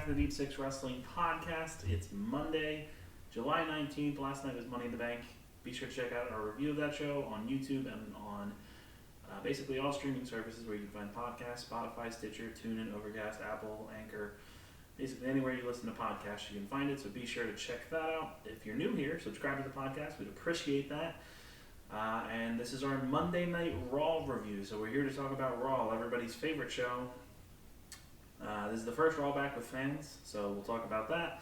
to the Deep Six Wrestling Podcast. It's Monday, July 19th. Last night was Money in the Bank. Be sure to check out our review of that show on YouTube and on basically all streaming services where you can find podcasts, Spotify, Stitcher, TuneIn, Overcast, Apple, Anchor. Basically anywhere you listen to podcasts, you can find it, so be sure to check that out. If you're new here, subscribe to the podcast. We'd appreciate that. And this is our Monday Night Raw review, so we're here to talk about Raw, everybody's favorite show. This is the first Raw back with fans, so we'll talk about that.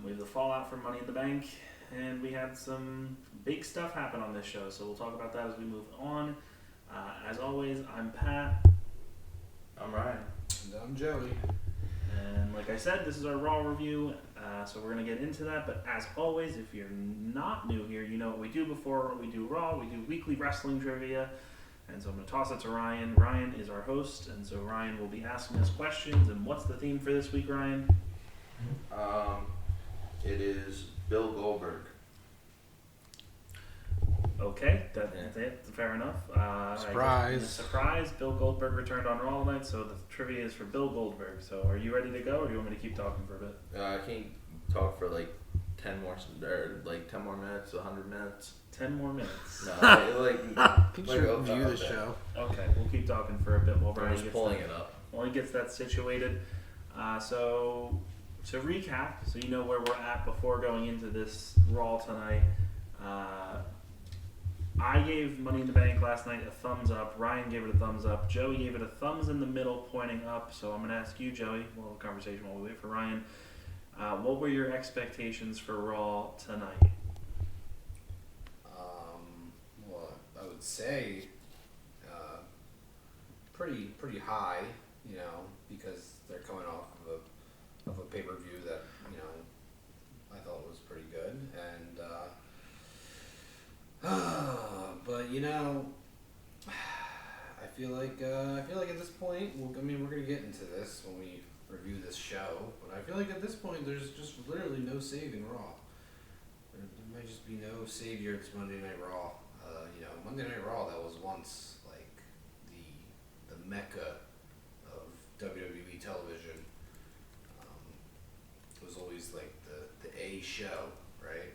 We have the fallout from Money in the Bank, and we had some big stuff happen on this show, so we'll talk about that as we move on. As always, I'm Pat. I'm Ryan. And I'm Joey. And like I said, this is our Raw review, so we're going to get into that. But as always, if you're not new here, you know what we do before we do Raw. We do weekly wrestling trivia. And so I'm going to toss it to Ryan. Ryan is our host, and so Ryan will be asking us questions. And what's the theme for this week, Ryan? It is Bill Goldberg. Okay, that's it. Fair enough. Surprise. Surprise. Bill Goldberg returned on Raw tonight, so the trivia is for Bill Goldberg. So are you ready to go, or do you want me to keep talking for a bit? I can talk for like 10 more minutes, 100 minutes. 10 more minutes. No, Can you review the show? Okay, we'll keep talking for a bit while I'm Ryan just gets pulling that. it up. While he gets that situated. So to recap, so you know where we're at before going into this Raw tonight. I gave Money in the Bank last night a thumbs up. Ryan gave it a thumbs up. Joey gave it a thumbs in the middle, pointing up. So I'm going to ask you, Joey, we'll have a conversation while we wait for Ryan. What were your expectations for Raw tonight? Well, I would say pretty high, you know, because they're coming off of a pay-per-view that, you know, I thought was pretty good, and but you know, I feel like at this point, we're gonna get into this when we review this show, but I feel like at this point there's just literally no saving Raw. There might just be no savior to Monday Night Raw. You know, Monday Night Raw, that was once like the mecca of WWE television. It was always like the A show, right?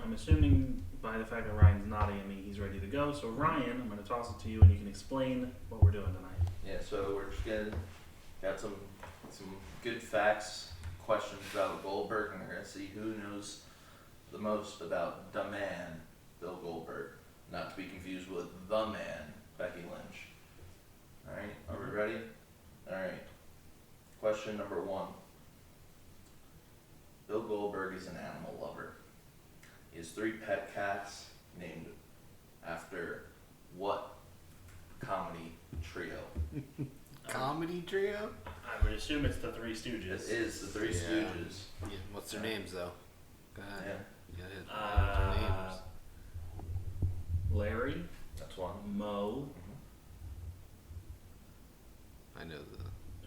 I'm assuming by the fact that Ryan's nodding at me, he's ready to go. So Ryan, I'm going to toss it to you, and you can explain what we're doing tonight. Yeah, so we're just got some good facts, questions about Goldberg, and we're gonna see who knows the most about the man, Bill Goldberg, not to be confused with the man, Becky Lynch. All right, are we ready? All right. Question number 1. Bill Goldberg is an animal lover. He has 3 pet cats named after what comedy trio? Comedy trio? I would assume it's the Three Stooges. It is the Three Stooges. Yeah. What's their names though? Go ahead. Yeah. Yeah. Their names. Larry, That's one. Mo. I know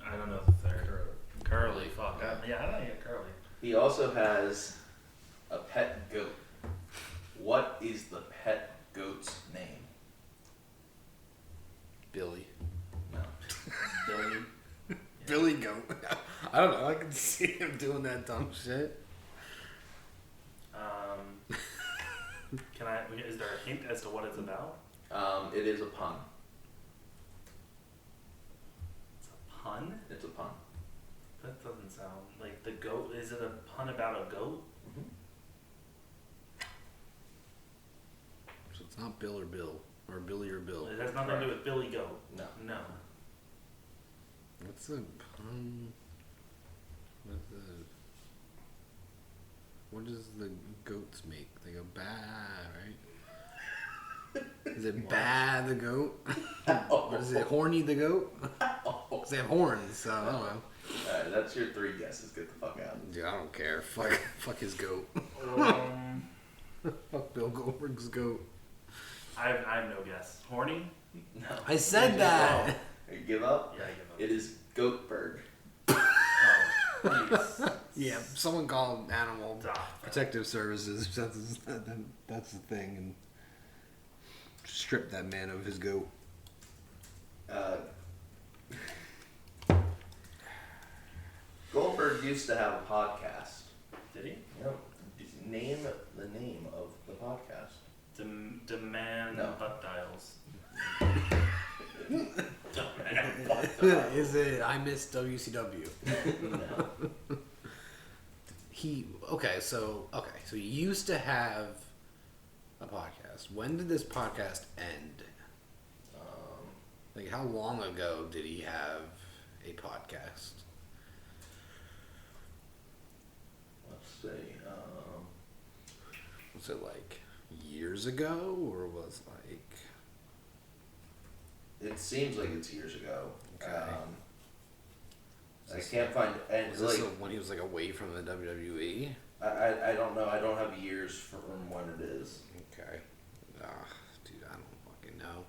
I don't know the third. Curly. Fuck. I don't get Curly. He also has a pet goat. What is the pet goat's name? Billy. No. Billy. Billy Goat. I don't know. I can see him doing that dumb shit. Is there a hint as to what it's about? It is a pun. It's a pun? It's a pun. That doesn't sound like the goat. Is it a pun about a goat? Mm-hmm. So it's not Bill or Bill. Or Billy or Bill. It has nothing to do with Billy Goat. No. What's a pun? What does the goats make? They go bah, right? Is it bah the goat? Or is it horny the goat? Because they have horns, so I don't know. Alright, that's your 3 guesses. Get the fuck out. Dude, I don't care. Fuck his goat. Fuck Bill Goldberg's goat. I have no guess. Horny? No. I said that. You give up? Yeah, I give up. It is Goatberg. Please. Yeah, someone called Animal Stop. Protective Services. That's the thing. And strip that man of his goat. Goldberg used to have a podcast. Did he? Yep. Name the name of the podcast. Demand No. butt dials. Is it I Miss WCW? No. So he used to have a podcast. When did this podcast end? Like, how long ago did he have a podcast? Let's see. Was it like years ago, or was like? It seems like it's years ago. Okay. I can't find, and Was like this when he was like away from the WWE? I don't know. I don't have years from when it is. Okay. Dude, I don't fucking know.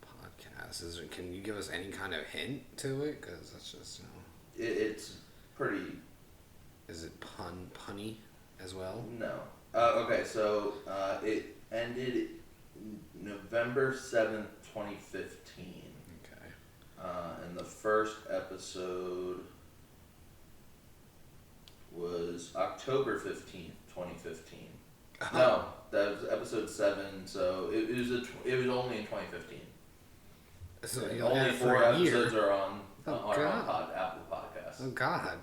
Podcast. Can you give us any kind of hint to it? Because that's just, It's pretty. Is it punny as well? No. Okay, so it ended November 7th, 2015. Okay. And the first episode was October 15th, 2015. No, that was episode 7, so it was only in 2015. So And you only had it 4 for a year. episodes are on God. Apple Podcasts. Oh God.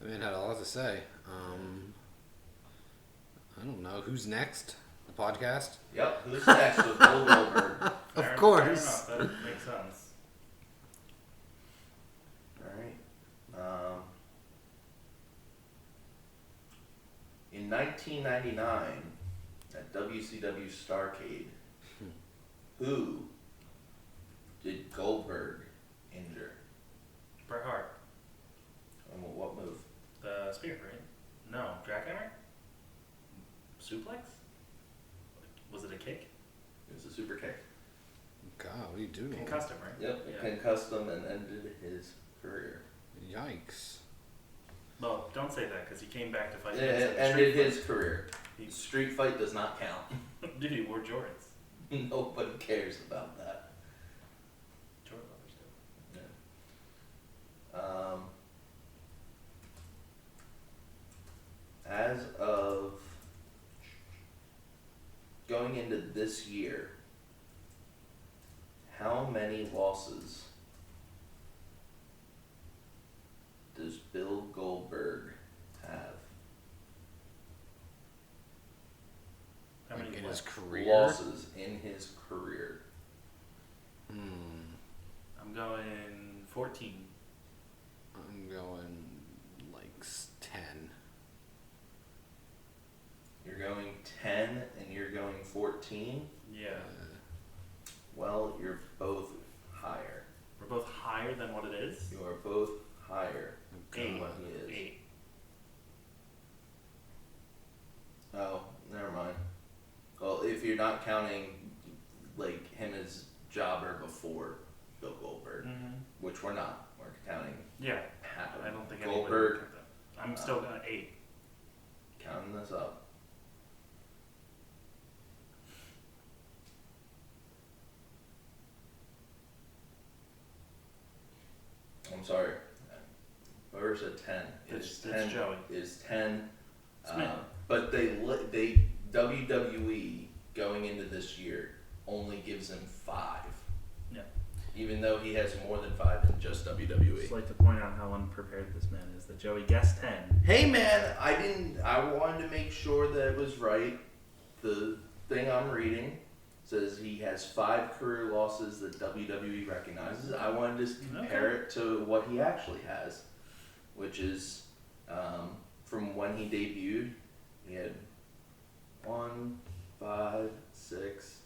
The man had a lot to say. I don't know. Who's next? The podcast? Yep, who's next with Bill Goldberg? Of course. Fair enough. That makes sense. Alright. In 1999, at WCW Starrcade, who did Goldberg injure? Bret Hart. And what move? The spear, right? No. Jackhammer? Suplex? Was it a kick? It was a super kick. God, what are you doing? Concussed him, right? Yep, it Yeah. concussed him and ended his career. Yikes. Well, don't say that because he came back to fight. It against the ended Street his career. He- Street fight does not count. Fight. Dude, he wore Jordans. Nobody cares about that. Jordan lovers do. Yeah. As of going into this year, how many losses does Bill Goldberg have? How many Like in what? his career? Losses in his career. I'm going 14. I'm going like 10. You're going 10 and you're going 14? Yeah. Well, you're both higher. We're both higher than what it is. You are both higher Eight. than what he is. 8. Oh, never mind. Well, if you're not counting like him as jobber before Bill Goldberg, Mm-hmm. which we're not. We're counting Yeah. half. I don't think anybody would Goldberg. count that. I'm still going 8. Counting this up. I'm sorry. Whoever said 10 It's 10 Joey. is 10. Smith. But they WWE going into this year only gives him 5. Yeah. Even though he has more than 5 in just WWE. Just like to point out how unprepared this man is. That Joey guessed 10. Hey man, I wanted to make sure that it was right. The thing I'm reading says he has 5 career losses that WWE recognizes. I wanted to compare it to what he actually has, which is from when he debuted, he had 1, 5, 6,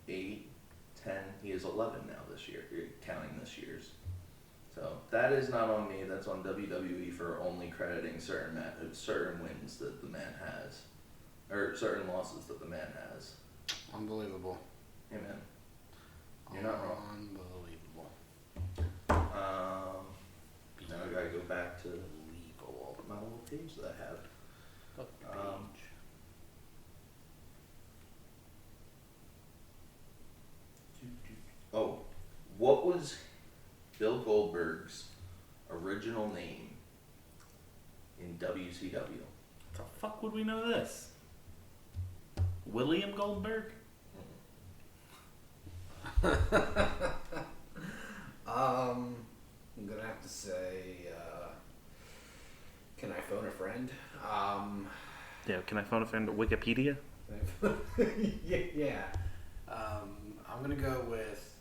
8, 10. He has 11 now this year, counting this year's. So that is not on me. That's on WWE for only crediting certain wins that the man has, or certain losses that the man has. Unbelievable. Hey man, you're not wrong. Unbelievable. Now I gotta go back to Unbelievable. my little page that I have. Fuck Um, page. was Bill Goldberg's original name in WCW? The fuck would we know this? William Goldberg? I'm gonna have to say, can I phone a friend? Yeah, can I phone a friend to Wikipedia? yeah. I'm gonna go with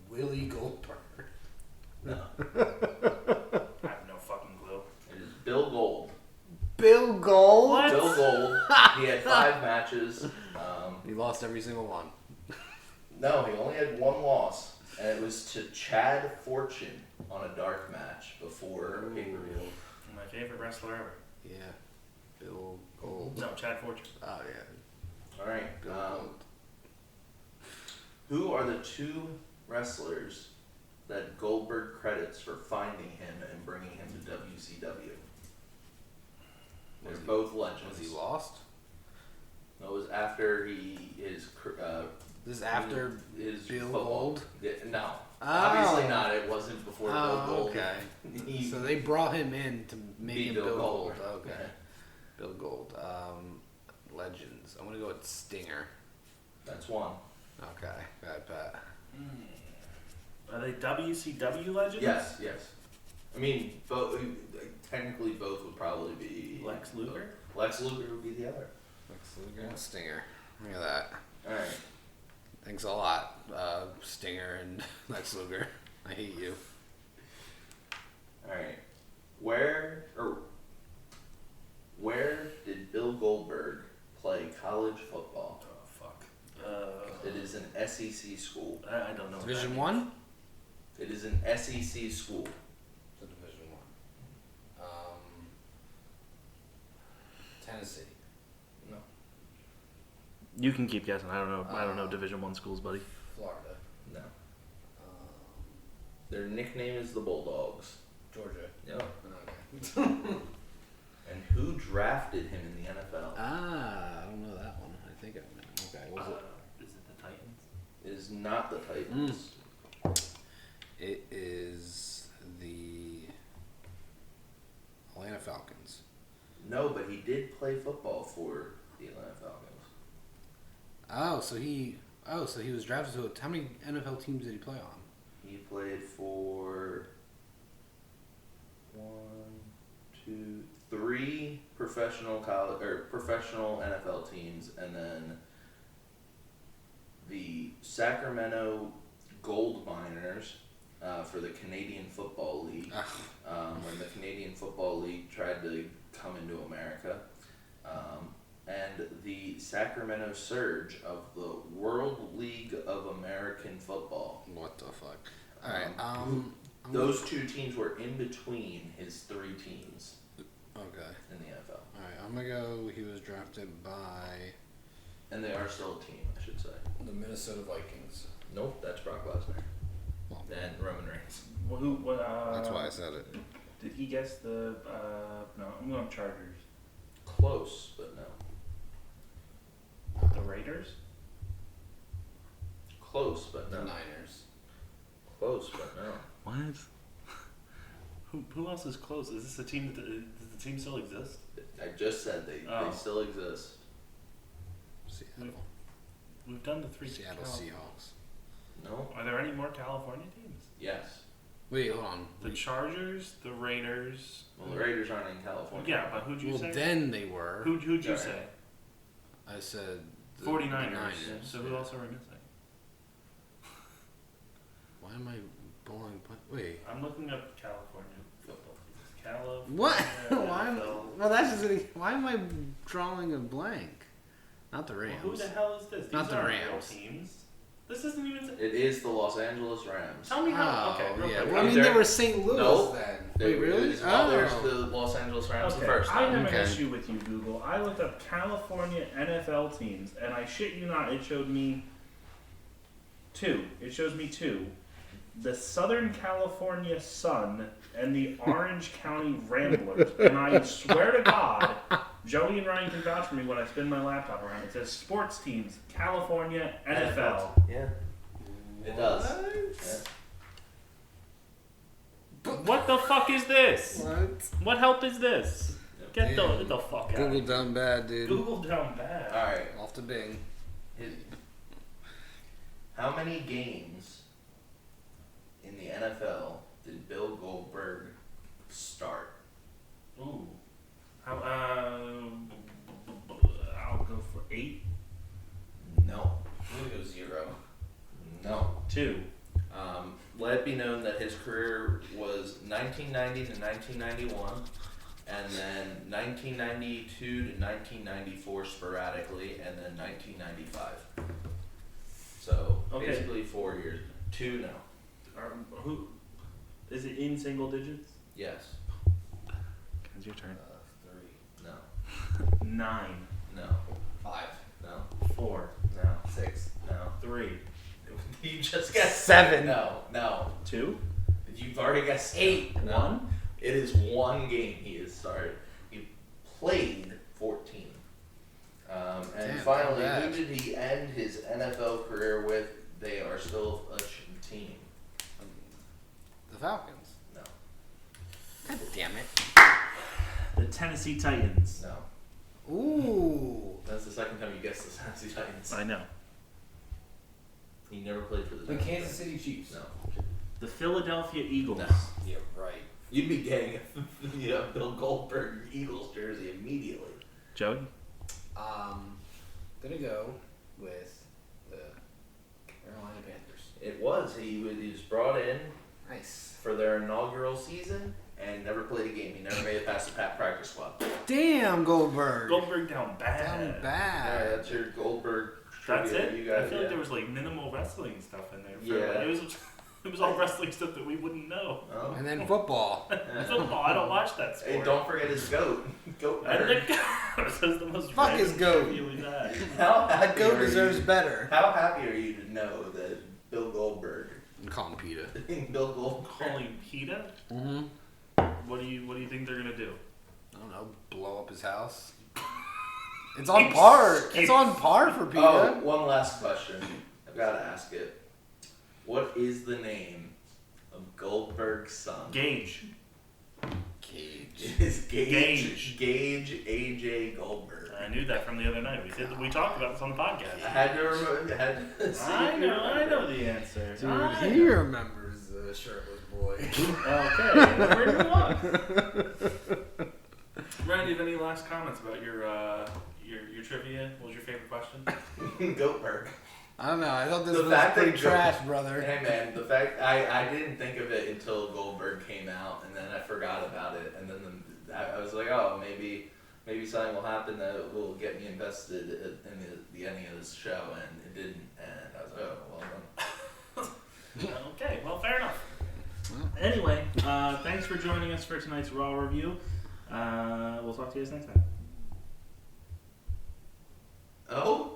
Willie Goldberg. No. I have no fucking clue. It is Bill Gold. Bill Gold? What? Bill Gold. He had 5 matches. He lost every single one. No, he only had 1 loss, and it was to Chad Fortune on a dark match before a pay-per-view. My favorite wrestler ever. Yeah. Bill Gold. No, Chad Fortune. Oh, yeah. All right. Bill Gold. Who are the 2 wrestlers that Goldberg credits for finding him and bringing him to WCW? They're both legends. Was he lost? That was after his This is after his Bill football. Gold? Yeah, no, Oh. obviously not. It wasn't before Bill Oh, Gold. okay. He So they brought him in to make be him Bill Bill Gold. Gold. Okay. Yeah. Bill Gold. Legends. I'm gonna go with Stinger. That's one. Okay. Bad Pat. Are they WCW legends? Yes, yes. I mean, both. Technically, both would probably be Lex Luger? Lex Luger would be the other. Lex Luger and Stinger. Look at that. All right. Thanks a lot, Stinger and Lex Luger. I hate you. All right. Where did Bill Goldberg play college football? Oh, fuck. It is an SEC school. I don't know. Division what that 1? It is an SEC school. It's a Division 1. Tennessee. No. means. You can keep guessing. I don't know. I don't know Division 1 schools, buddy. Florida. No. Their nickname is the Bulldogs. Georgia. Yep. Okay. And who drafted him in the NFL? I don't know that one. I think I know. Okay, was Is it the Titans? It is not the Titans. it? It is the Atlanta Falcons. No, but he did play football for the Atlanta Falcons. So he was drafted to how many NFL teams did he play on? He played for 3 professional professional NFL teams, and then the Sacramento Gold Miners for the Canadian Football League. When the Canadian Football League tried to come into America, and the Sacramento Surge of the World League of American Football. What the fuck? All right. Those 2 teams were in between his 3 teams Okay. in the NFL. All right. I'm gonna go. He was drafted by And they are still a team, I should say. the Minnesota Vikings. Nope, that's Brock Lesnar. Well, And Roman Reigns. Well, who? What? that's why I said it. Did he guess the? No, I'm going Chargers. Close, but no. The Raiders. Close, but The no. Niners. Close, but no. What? Who else is close? Is this a team? Does the team still exist? I just said they still exist. Seattle. We've done the 3. Seattle Seahawks. No? Are there any more California teams? Yes. Wait, hold on. The Chargers, the Raiders. Well, the Raiders aren't in California. Yeah, but who'd you Well, say? then they were. Who'd you Alright. say? I said the 49ers. the Niners. So who else are we missing? Why am I bowling? Wait. I'm looking up California football teams. California. What? Why am? NFL. Well, that's just. Why am I drawing a blank? Not the Rams. Well, who the hell is this? These Not the aren't real Rams. teams. This isn't even. It is the Los Angeles Rams. Tell me how. Oh, Okay, real yeah. quick. Well, I mean, they were St. Louis No. then. They- Wait, really? There's the Los Angeles Rams the Okay, first I time. have Okay. an issue with you, Google. I looked up California NFL teams, and I shit you not, it showed me 2. It shows me 2. The Southern California Sun and the Orange County Ramblers. And I swear to God, Joey and Ryan can vouch for me when I spin my laptop around. It says sports teams, California NFL. Yeah. It does. Yeah. What the fuck is this? What? What help is this? Get Damn. the fuck out. Google done bad, dude. Google down bad. Alright. Off to Bing. How many games in the NFL did Bill Goldberg start? Ooh. I'll go for 8. No. I'm gonna go 0. No. 2. Let it be known that his career was 1990 to 1991, and then 1992 to 1994 sporadically, and then 1995. So Okay. basically 4 years. 2 now. Who is it in single digits? Yes. It's your turn. 3. No. 9. No. 5. No. 4. No. 6. No. 3. You just guessed 7. No. No. 2. You've already guessed 8. No. 1. It is 1 game he has started. He played 14. And Damn, finally, not who bad. did he end his NFL career with? They are still a team. The Falcons. No. God damn it. The Tennessee Titans. No. Ooh. That's the second time you guessed the Tennessee Titans. I know. He never played for the The Tennessee Kansas City Chiefs. No. The Philadelphia Eagles. No. Yeah, right. You'd be getting a Bill Goldberg Eagles jersey immediately. Joey? Gonna go with the Carolina Panthers. It was. He was brought in Nice. for their inaugural season and never played a game. He never made it past the practice squad. Damn, Goldberg. Goldberg down bad. Down Alright, bad. that's your Goldberg That's trivia. it? You guys, I feel like there was like minimal wrestling stuff in there. Yeah. It was all wrestling stuff that we wouldn't know. Oh. And then football. Football, I don't watch that sport. Hey, don't forget his goat. Goat. I think that's the most Fuck his random goat. trivia we've had. How happy That goat are deserves you? better. How happy are you to know that Bill Goldberg, And call him Peter. Bill Goldberg, Calling PETA? Mm-hmm. What do you think they're gonna do? I don't know. Blow up his house. It's on par. It's on par for Peter. Oh, one last question. I've got to ask it. What is the name of Goldberg's son? Gage. Cage. It is Gage. Gage A.J. Goldberg. I knew that from the other night. We talked about this on the I podcast. had to remember. I had to see if you I know remember. the answer. Dude, I he know. remembers the shirtless boy. Okay, we're moving on. Ryan, do you have any last comments about your trivia? What was your favorite question? Goldberg. I don't know. I thought this The was fact pretty that trash, brother. Hey man, the fact I didn't think of it until Goldberg came out, and then I forgot about it, and then I was like, oh, maybe something will happen that will get me invested in the ending of this show, and it didn't, and I was like, oh, well done. Okay, well, fair enough. Anyway, thanks for joining us for tonight's Raw review. We'll talk to you guys next time. Oh,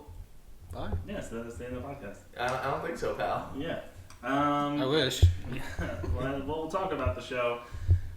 Bye. Yes, that's the end of the podcast. I don't think so, pal. Yeah. I wish. Yeah, well, we'll talk about the show.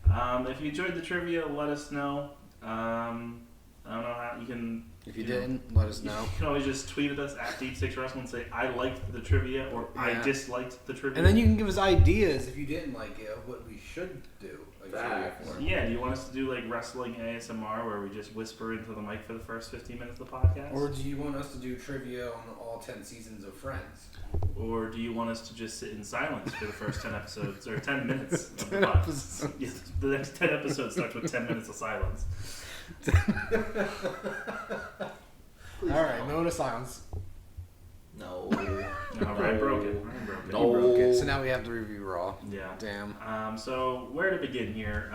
If you enjoyed the trivia, let us know. I don't know how you can. If you didn't, let us know. You can always just tweet at us at Deep Six Wrestling and say I liked the trivia or I Yeah. disliked the trivia. And then you can give us ideas if you didn't like it of what we should do. Like Facts. trivia for. Yeah, do you want us to do like wrestling ASMR where we just whisper into the mic for the first 15 minutes of the podcast? Or do you want us to do trivia on all 10 seasons of Friends? Or do you want us to just sit in silence for the first 10 episodes or 10 minutes of the podcast? Yeah, the next 10 episodes starts with 10 minutes of silence. Alright, moment of silence. No. No, Ryan broke it. Ryan broke it. No. You broke it. So now we have to review Raw. Yeah. Damn. So where to begin here?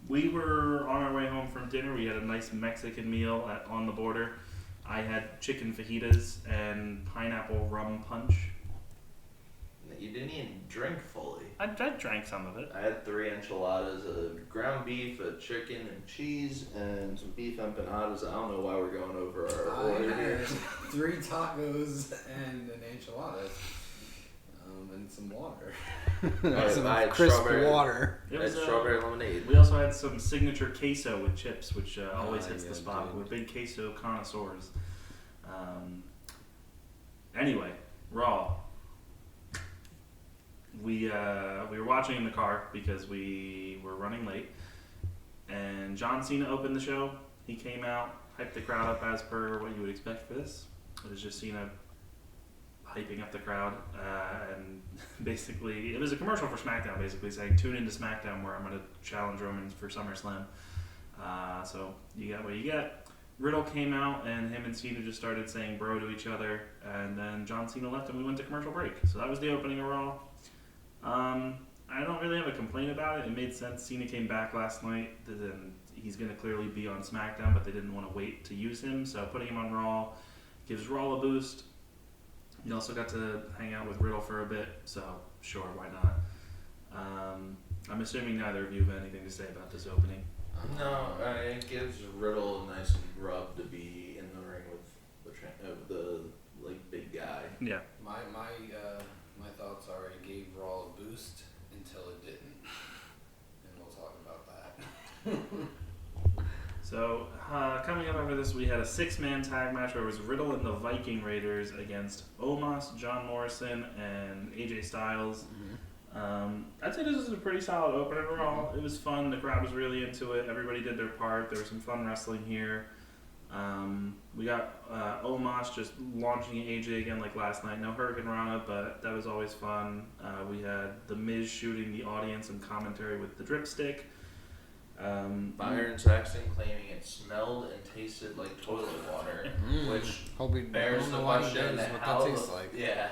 We were on our way home from dinner. We had a nice Mexican meal on the border. I had chicken fajitas and pineapple rum punch. You didn't even drink fully. I drank some of it. I had 3 enchiladas, a ground beef, a chicken and cheese, and some beef empanadas. I don't know why we're going over our I order had here. 3 tacos and an enchilada. And some water. Some I had crisp strawberry- water. It I had was, strawberry lemonade. We also had some signature queso with chips, which always hits yeah, the spot. dude. We're big queso connoisseurs. Anyway, Raw. we were watching in the car because we were running late, and John Cena opened the show. He came out, hyped the crowd up as per what you would expect for this. It was just Cena hyping up the crowd, and basically it was a commercial for SmackDown, basically saying tune into SmackDown where I'm going to challenge Roman for SummerSlam. So you get what you get. Riddle came out and him and Cena just started saying bro to each other, and then John Cena left and we went to commercial break. So that was the opening of Raw. I don't really have a complaint about it. It made sense. Cena came back last night, and he's going to clearly be on SmackDown, but they didn't want to wait to use him, so putting him on Raw gives Raw a boost. You also got to hang out with Riddle for a bit, so sure, why not? I'm assuming neither of you have anything to say about this opening. No, it gives Riddle a nice rub to be in the ring with the like big guy. Yeah. My thoughts are it gave Raw a boost until it didn't, and we'll talk about that. So, coming up after this, we had a 6-man tag match where it was Riddle and the Viking Raiders against Omos, John Morrison, and AJ Styles. I'd say this is a pretty solid opener Raw. It was fun. The crowd was really into it. Everybody did their part. There was some fun wrestling here. We got Omos just launching AJ again like last night. No Hurricane Rana, but that was always fun. We had The Miz shooting the audience and commentary with the dripstick. Byron Saxton claiming it smelled and tasted like toilet water, which bears the question how that tastes like. Yeah.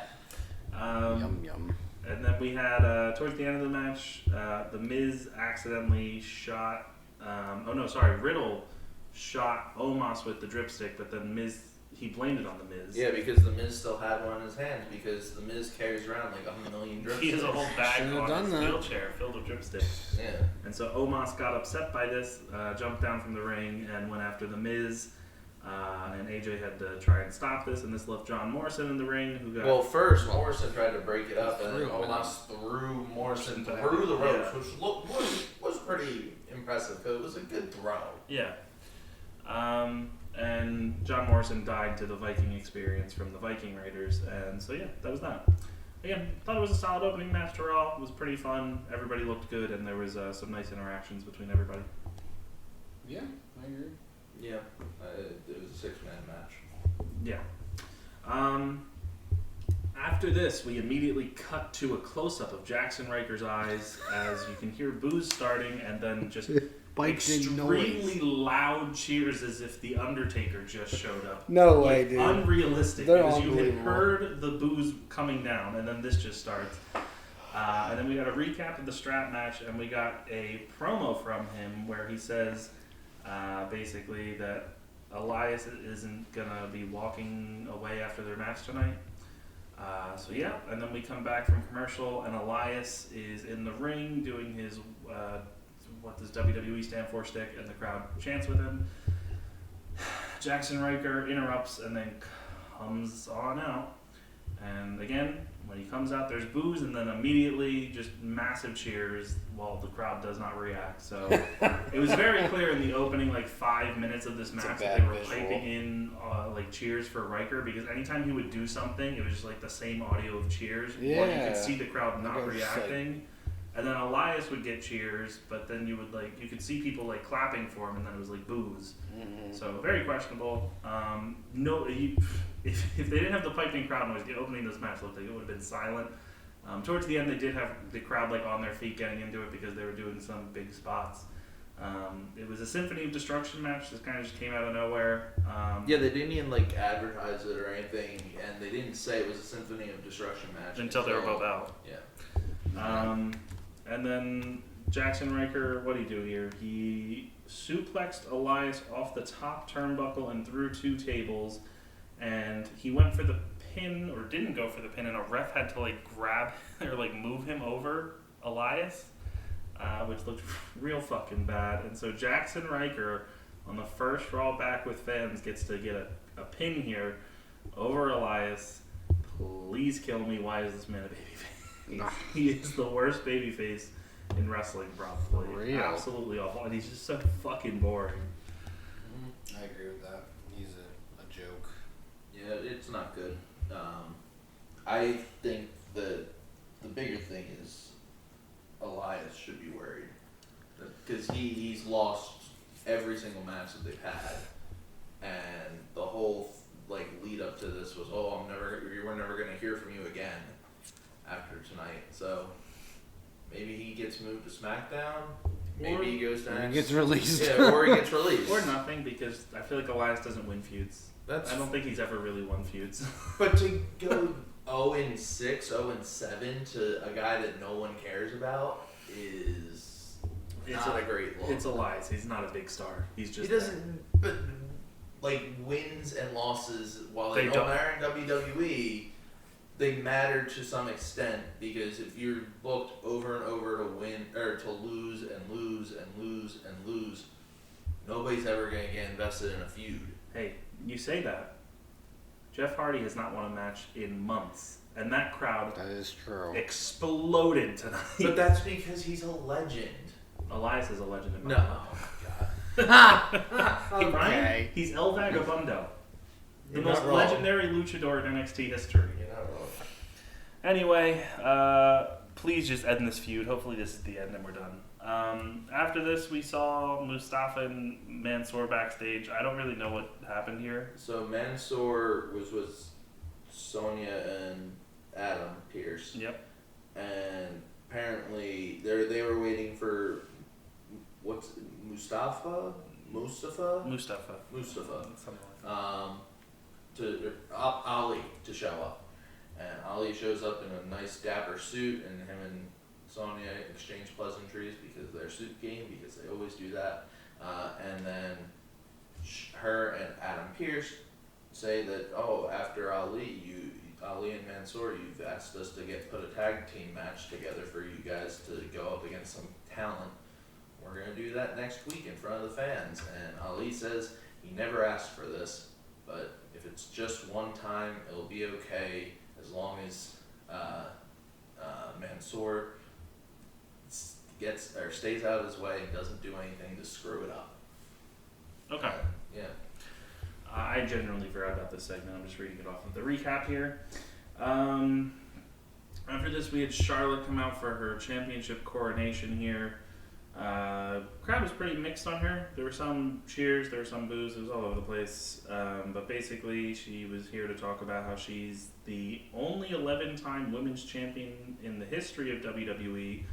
Yum yum. And then we had, towards the end of the match, The Miz accidentally shot, Riddle shot Omos with the dripstick, but then Miz, he blamed it on The Miz. Yeah, because The Miz still had one in his hand, because The Miz carries around like 1,000,000 dripsticks. He has a whole bag Should've on done his that. wheelchair filled with dripsticks. Yeah. And so Omos got upset by this, jumped down from the ring, and went after The Miz. And AJ had to try and stop this, and this left John Morrison in the ring, who got... Well, first Morrison tried to break it up, and then Threw it Omos threw Morrison back. through the ropes, Yeah. which was pretty impressive, because it was a good throw. Yeah. And John Morrison died to the Viking experience from the Viking Raiders, and so yeah, that was that. Again, thought it was a solid opening match to Raw. It was pretty fun. Everybody looked good, and there was some nice interactions between everybody. Yeah, I agree. Yeah, it was a 6-man match. Yeah. After this, we immediately cut to a close-up of Jackson Riker's eyes as you can hear boos starting, and then just Bikes in extremely noise. loud cheers as if the Undertaker just showed up. No Like, way, dude. Unrealistic, They're because you had unbelievable. heard the boos coming down, and then this just starts. And then we got a recap of the strap match, and we got a promo from him where he says basically that Elias isn't gonna be walking away after their match tonight. So yeah, and then we come back from commercial, and Elias is in the ring doing his what does WWE stand for stick, and the crowd chants with him. Jackson Riker interrupts and then comes on out, and again, when he comes out, there's boos, and then immediately just massive cheers while the crowd does not react. So it was very clear in the opening like 5 minutes of this a match that bad they were visual. piping in like cheers for Riker, because anytime he would do something, it was just like the same audio of cheers while you Yeah. could see the crowd not It was just, reacting. And then Elias would get cheers, but then you could see people like clapping for him, and then it was like boos. So very questionable. If they didn't have the piping crowd noise, the opening of this match looked like it would have been silent. Towards the end, they did have the crowd like on their feet getting into it because they were doing some big spots. It was a Symphony of Destruction match. This kind of just came out of nowhere. Yeah, they didn't even like advertise it or anything, and they didn't say it was a Symphony of Destruction match Until they were both out. Yeah. And then Jackson Riker, what did he do here? He suplexed Elias off the top turnbuckle and through 2 tables, and he went for the pin, or didn't go for the pin, and a ref had to like grab or like move him over Elias, which looked real fucking bad. And so Jackson Riker, on the first Raw Back with Fans, gets to get a pin here over Elias. Please kill me. Why is this man a babyface? He is the worst babyface in wrestling, probably. For real. Absolutely awful, and he's just so fucking boring. I agree with that. He's a joke. Yeah, it's not good. I think that the bigger thing is Elias should be worried because he's lost every single match that they've had, and the whole like lead up to this was, we're never gonna hear from you again after tonight. So maybe he gets moved to SmackDown. Maybe he goes to He gets released. Yeah, or he gets released. Or nothing, because I feel like Elias doesn't win feuds. I don't think he's ever really won feuds. But to go 0-6, 0-7 to a guy that no one cares about is not a great look. It's Elias. He's not a big star. He's just. He doesn't. But like wins and losses, while they don't matter in WWE, they matter to some extent because if you're booked over and over to win or to lose and lose and lose and lose, nobody's ever gonna get invested in a feud. Hey, you say that. Jeff Hardy has not won a match in months, and that crowd That is true. exploded tonight. But that's because he's a legend. Elias is a legend in my No. book. Oh my Hey, Okay. Brian, he's El Vagabundo, the You're most not wrong. legendary luchador in NXT history. You're not wrong. Anyway, please just end this feud. Hopefully this is the end and we're done. After this, we saw Mustafa and Mansoor backstage. I don't really know what happened here. So Mansoor was with Sonya and Adam Pearce. Yep. And apparently they were waiting for Mustafa Mustafa. Mustafa Something like that. Ali to show up, and Ali shows up in a nice dapper suit, and him and Sonya exchange pleasantries because of their suit game, because they always do that, and then her and Adam Pearce say that, after Ali and Mansoor, you've asked us to put a tag team match together for you guys to go up against some talent. We're going to do that next week in front of the fans. And Ali says he never asked for this, but if it's just one time, it'll be okay as long as Mansoor stays out of his way and doesn't do anything to screw it up. Okay. Yeah. I genuinely forgot about this segment. I'm just reading it off of the recap here. After this, we had Charlotte come out for her championship coronation here. Crowd was pretty mixed on her. There were some cheers, there were some boos, it was all over the place. But basically, she was here to talk about how she's the only 11-time women's champion in the history of WWE,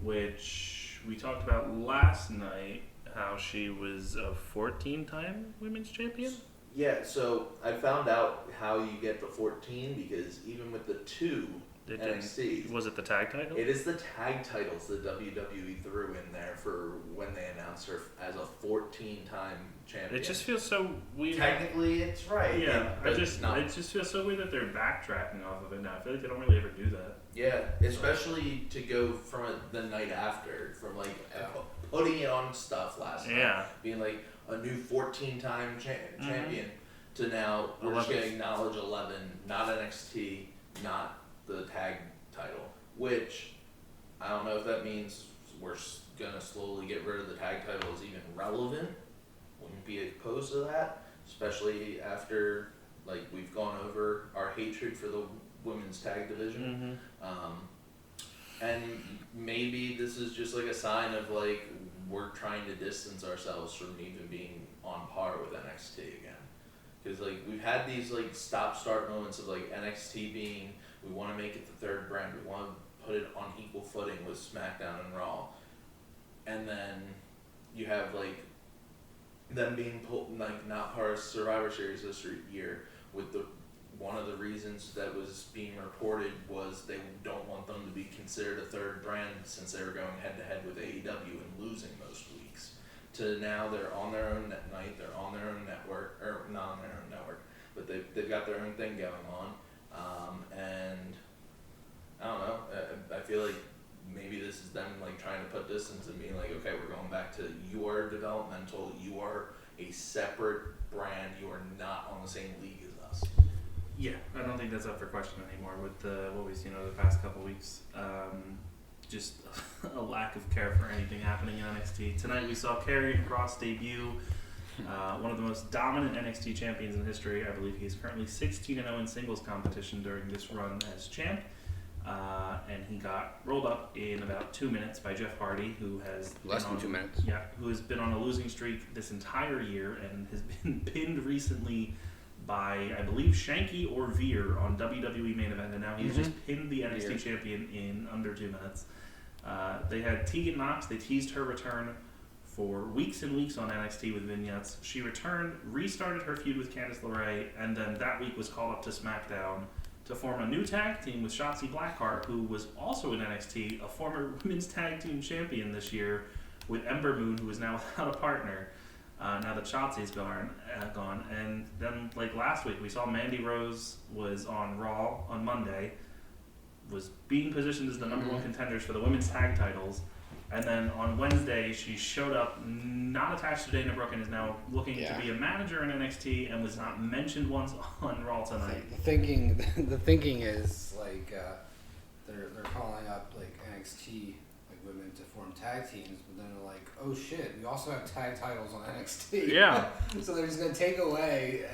which we talked about last night, how she was a 14-time women's champion. Yeah, so I found out how you get to 14 because even with the two NXT, Was it the tag title? it is the tag titles that WWE threw in there for when they announced her as a 14-time champion. It just feels so weird. Technically, it's right. Yeah, but it just feels so weird that they're backtracking off of it now. I feel like they don't really ever do that. Yeah, especially to go from the night after, from like putting it on stuff last night, Yeah. being like a new 14-time champion, to now we're just 11th. going to acknowledge 11, not NXT, not the tag title, which I don't know if that means we're going to slowly get rid of the tag title as even relevant. Wouldn't be opposed to that, especially after like we've gone over our hatred for the women's tag division. And maybe this is just like a sign of like we're trying to distance ourselves from even being on par with NXT again, because like we've had these like stop-start moments of like NXT being, we want to make it the third brand, we want to put it on equal footing with SmackDown and Raw, and then you have like them being like not part of Survivor Series this year, with the one of the reasons that was being reported was they don't want them to be considered a third brand since they were going head to head with AEW and losing most weeks. To now they're on their own night, they're on their own network, or not on their own network, but they've got their own thing going on. And I don't know, I feel like maybe this is them like trying to put distance and being like, okay, we're going back to, you are developmental, you are a separate brand, you are not on the same league as us. Yeah, I don't think that's up for question anymore with what we've seen over the past couple weeks. Just a lack of care for anything happening in NXT. Tonight we saw Karrion Kross debut, one of the most dominant NXT champions in history. I believe he's currently 16-0 in singles competition during this run as champ. and he got rolled up in about 2 minutes by Jeff Hardy, who has Less than 2 minutes. Yeah, who has been on a losing streak this entire year and has been pinned recently by, I believe, Shanky or Veer on WWE Main Event, and now he's just pinned the NXT champion in under 2 minutes. They had Tegan Knox. They teased her return for weeks and weeks on NXT with vignettes. She returned, restarted her feud with Candice LeRae, and then that week was called up to SmackDown to form a new tag team with Shotzi Blackheart, who was also in NXT, a former women's tag team champion this year, with Ember Moon, who is now without a partner. Now that Shotzi's gone. And then, like last week, we saw Mandy Rose was on Raw on Monday, was being positioned as the number one contenders for the women's tag titles. And then on Wednesday, she showed up not attached to Dana Brooke and is now looking to be a manager in NXT and was not mentioned once on Raw tonight. The thinking is like they're calling up like NXT like women to form tag teams, but then they're like, oh shit, we also have tag titles on NXT. Yeah. So they're just gonna take away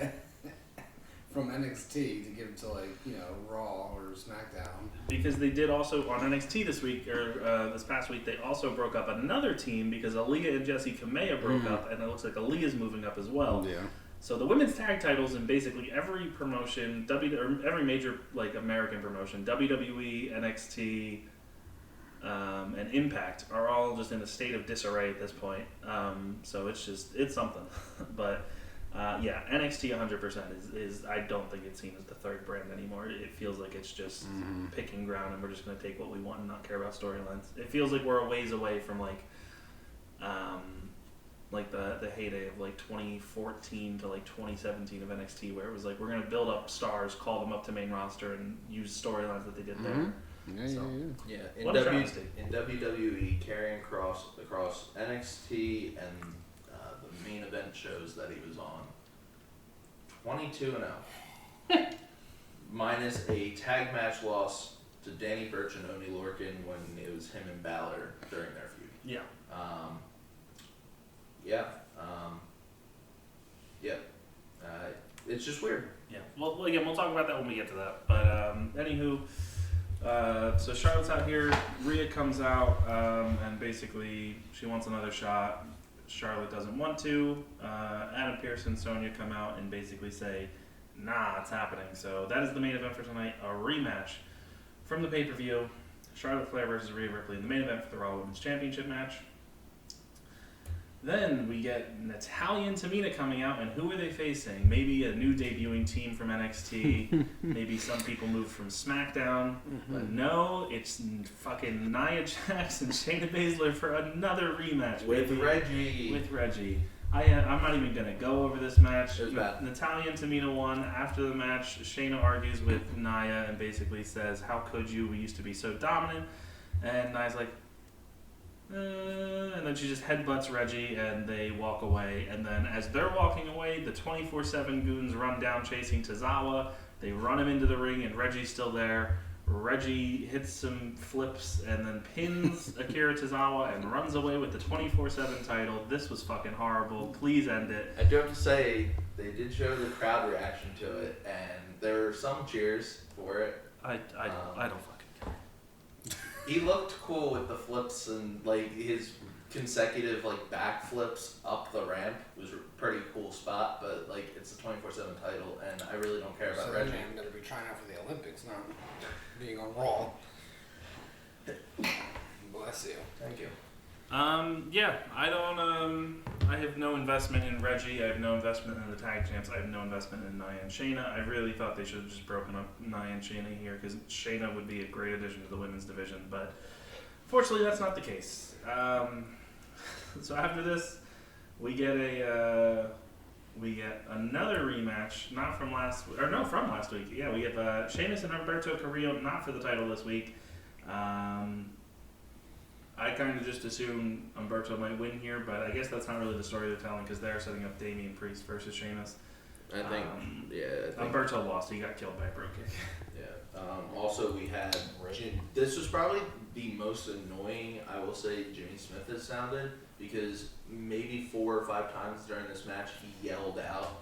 from NXT to give to like Raw or SmackDown. Because they did also on NXT this week or this past week, they also broke up another team because Aaliyah and Jessie Kamea broke up, and it looks like Aaliyah's moving up as well. Yeah. So the women's tag titles in basically every promotion, or every major like American promotion, WWE, NXT, and Impact are all just in a state of disarray at this point. So it's something, but. NXT 100% is I don't think it's seen as the third brand anymore. It feels like it's just picking ground, and we're just going to take what we want and not care about storylines. It feels like we're a ways away from like the heyday of like 2014 to like 2017 of NXT, where it was like we're going to build up stars, call them up to main roster, and use storylines that they did there. Yeah, in WWE, carrying across NXT and the main event shows that he was on, 22-0, minus a tag match loss to Danny Burch and Oney Lorcan when it was him and Balor during their feud. Yeah. It's just weird. Yeah. Well, again, we'll talk about that when we get to that. But anywho, so Charlotte's out here. Rhea comes out, and basically she wants another shot. Charlotte doesn't want to. Adam Pearce and Sonya come out and basically say, nah, it's happening. So that is the main event for tonight, a rematch from the pay-per-view. Charlotte Flair versus Rhea Ripley in the main event for the Raw Women's Championship match. Then we get Natalya and Tamina coming out, and who are they facing? Maybe a new debuting team from NXT. Maybe some people moved from SmackDown. But no, it's fucking Nia Jax and Shayna Baszler for another rematch. With Reggie. With Reggie. I'm not even going to go over this match. It was bad. Natalya and Tamina won. After the match, Shayna argues with Nia and basically says, how could you? We used to be so dominant. And Nia's like, and then she just headbutts Reggie and they walk away. And then as they're walking away, the 24/7 goons run down chasing Tozawa. They run him into the ring and Reggie's still there. Reggie hits some flips and then pins Akira Tozawa and runs away with the 24/7 title. This was fucking horrible. Please end it. I do have to say, they did show the crowd reaction to it, and there were some cheers for it. I don't fucking care. He looked cool with the flips and like his consecutive like backflips up the ramp was a pretty cool spot, but like it's a 24/7 title, and I really don't care about Reggie. I'm gonna be trying out for the Olympics, not being on Raw. Bless you. Thank you. I don't, I have no investment in Reggie. I have no investment in the tag champs. I have no investment in Nia and Shayna. I really thought they should have just broken up Nia and Shayna here because Shayna would be a great addition to the women's division, but fortunately that's not the case. So after this, we get another rematch, from last week. Yeah, we get Sheamus and Humberto Carrillo, not for the title this week. I kind of just assumed Humberto might win here, but I guess that's not really the story they're telling because they're setting up Damian Priest versus Sheamus. I think Humberto lost. He got killed by a bro kick. Yeah. Also, we had this was probably the most annoying, I will say, Jimmy Smith has sounded, because maybe 4 or 5 times during this match he yelled out,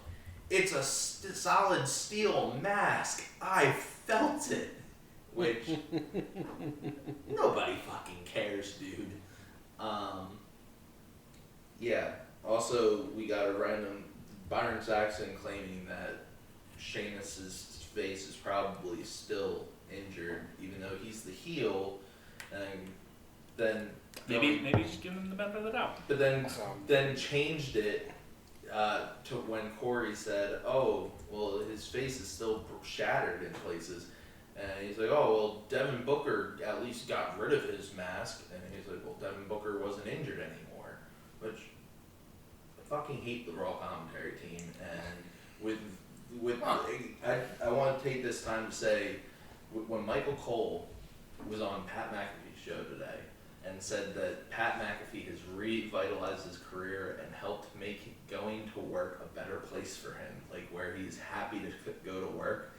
"It's a solid steel mask. I felt it." which nobody fucking cares, dude. Yeah. Also, we got a random Byron Saxton claiming that Sheamus's face is probably still injured, even though he's the heel, and then Maybe just give him the benefit of the doubt. but then changed it to when Corey said, "Oh, well, his face is still shattered in places," and he's like, "Oh, well, Devin Booker at least got rid of his mask," and he's like, "Well, Devin Booker wasn't injured anymore," which I fucking hate the Raw commentary team, and I want to take this time to say, when Michael Cole was on Pat McAfee's show today and said that Pat McAfee has revitalized his career and helped make going to work a better place for him, like where he's happy to go to work.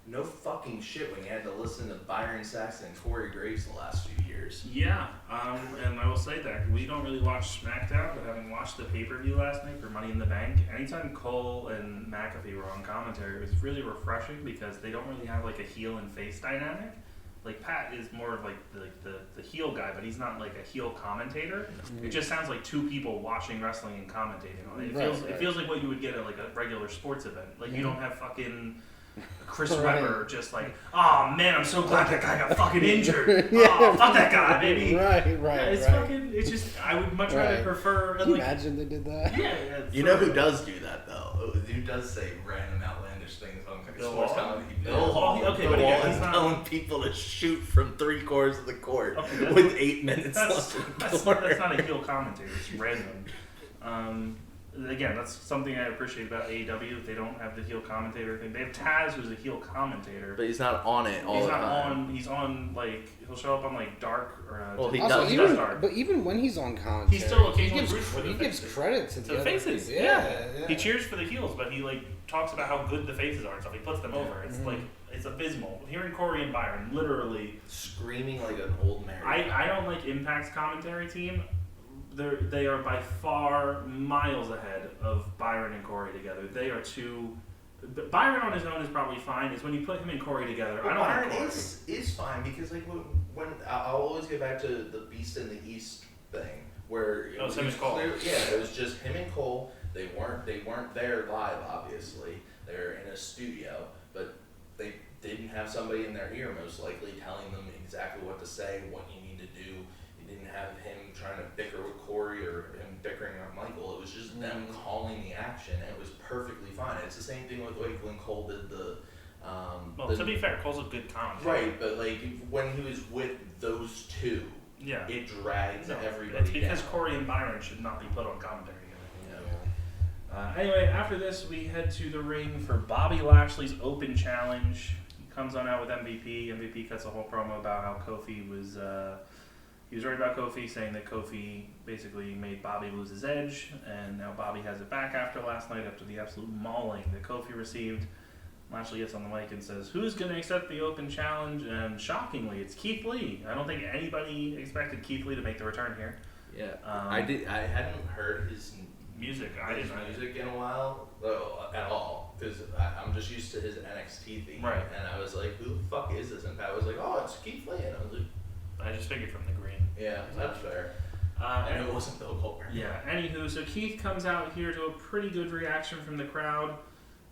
No fucking shit when you had to listen to Byron Saxton and Corey Graves the last few years. Yeah, and I will say that we don't really watch SmackDown, but having watched the pay-per-view last night for Money in the Bank, anytime Cole and McAfee were on commentary, it was really refreshing because they don't really have like a heel and face dynamic. Like Pat is more of like the heel guy, but he's not like a heel commentator. It just sounds like two people watching wrestling and commentating on it. It feels like what you would get at like a regular sports event. Like you don't have fucking Chris Webber just like, oh man, I'm so glad that guy got fucking injured. Oh, fuck that guy, baby. Right. It's fucking. It's just I would much rather prefer. Can you imagine they did that? Yeah. You know who does do that though? Who does say random outlandish things on sports comedy? Bill Hall. Okay, but again, he's not telling people to shoot from 3/4 of the court Okay, with 8 minutes That's left. that's not a heel commentator. It's random. Again, that's something I appreciate about AEW. They don't have the heel commentator thing. They have Taz, who's a heel commentator. But he's not on it all He's the not time. on. He's on like he'll show up on like Dark or. Well, he Also, does. even, Dark. but even when he's on commentary, He still he occasionally gives, roots for the he gives faces. credit to To the the other faces, people. yeah. He cheers for the heels, but he like talks about how good the faces are and stuff. He puts them over. It's like it's abysmal. Hearing Corey and Byron literally Screaming like an old man. I don't like Impact's commentary team. They are by far miles ahead of Byron and Corey together. They are two. Byron on his own is probably fine. It's when you put him and Corey together. Well, I don't Byron like Corey. is fine because like when I'll always get back to the Beast in the East thing where Oh, it's him and Cole. it was just him and Cole. They weren't there live, obviously. They're in a studio, but they didn't have somebody in their ear most likely telling them exactly what to say, what you need to do. You didn't have him trying to bicker with Corey or him bickering with Michael. It was just them calling the action, and it was perfectly fine. It's the same thing with like when Cole did the. Well, to be fair, Cole's a good commentator. Right, but like when he was with those two, Yeah. it dragged No, everybody it's because down. Corey and Byron should not be put on commentary together. Yeah. Anyway, after this, we head to the ring for Bobby Lashley's Open Challenge. He comes on out with MVP. MVP cuts a whole promo about how Kofi was. He was worried about Kofi, saying that Kofi basically made Bobby lose his edge, and now Bobby has it back after last night, after the absolute mauling that Kofi received. Lashley gets on the mic and says, "Who's going to accept the Open Challenge?" And shockingly, it's Keith Lee. I don't think anybody expected Keith Lee to make the return here. Yeah, I hadn't heard his Music, I didn't know. music in a while at all because I'm just used to his NXT theme. Right. And I was like, "Who the fuck is this?" And Pat was like, "Oh, it's Keith Lee." And I was like, I just figured from the green. "Yeah, that's fair." And And it wasn't Bill Goldberg. Yeah, anywho, so Keith comes out here to a pretty good reaction from the crowd.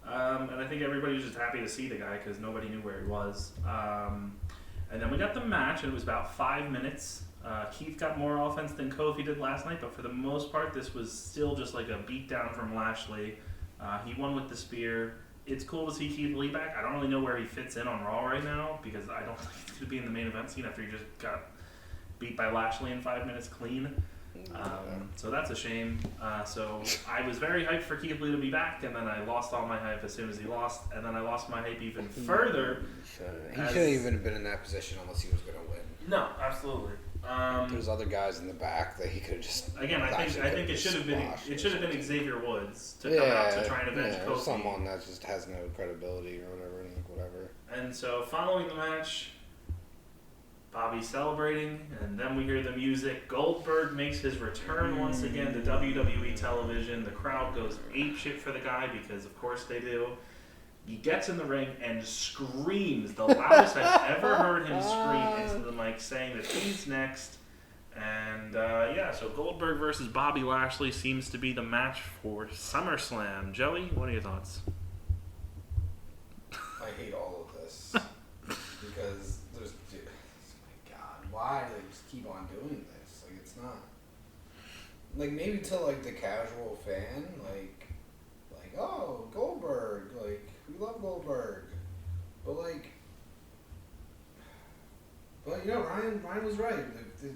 And I think everybody was just happy to see the guy because nobody knew where he was. And then we got the match, and it was about 5 minutes. Keith got more offense than Kofi did last night, but for the most part, this was still just like a beatdown from Lashley. He won with the spear. It's cool to see Keith Lee back. I don't really know where he fits in on Raw right now because I don't think he's going to be in the main event scene after he just got beat by Lashley in 5 minutes clean. So that's a shame. So I was very hyped for Keith Lee to be back, and then I lost all my hype as soon as he lost, and then I lost my hype even further. He shouldn't even have been in that position unless he was going to win. No, absolutely. There's other guys in the back that he could have just. Again, I think it should have been Xavier Woods to come out to try and avenge Kofi. Someone that just has no credibility or whatever, and whatever. And so following the match, Bobby's celebrating, and then we hear the music. Goldberg makes his return once again to WWE television. The crowd goes apeshit for the guy because, of course, they do. He gets in the ring and screams, the loudest I've ever heard him scream into the mic, saying that he's next. And so Goldberg versus Bobby Lashley seems to be the match for SummerSlam. Joey, what are your thoughts? I hate all of this because there's, dude, my God, why do they just keep on doing this? Like, it's not like maybe to like the casual fan, like oh, Goldberg, like we love Goldberg, but Ryan was right. These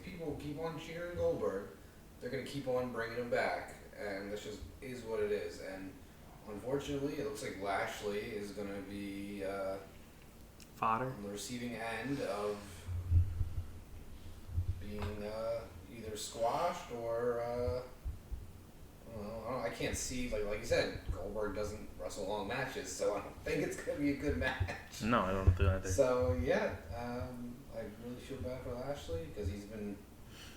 people keep on cheering Goldberg. They're gonna keep on bringing him back, and this just is what it is. And unfortunately, it looks like Lashley is gonna be fodder on the receiving end of being either squashed or I can't see like you said, Goldberg doesn't wrestle long matches, so I don't think it's gonna be a good match. No, I don't think either. So I really feel bad for Lashley because he's been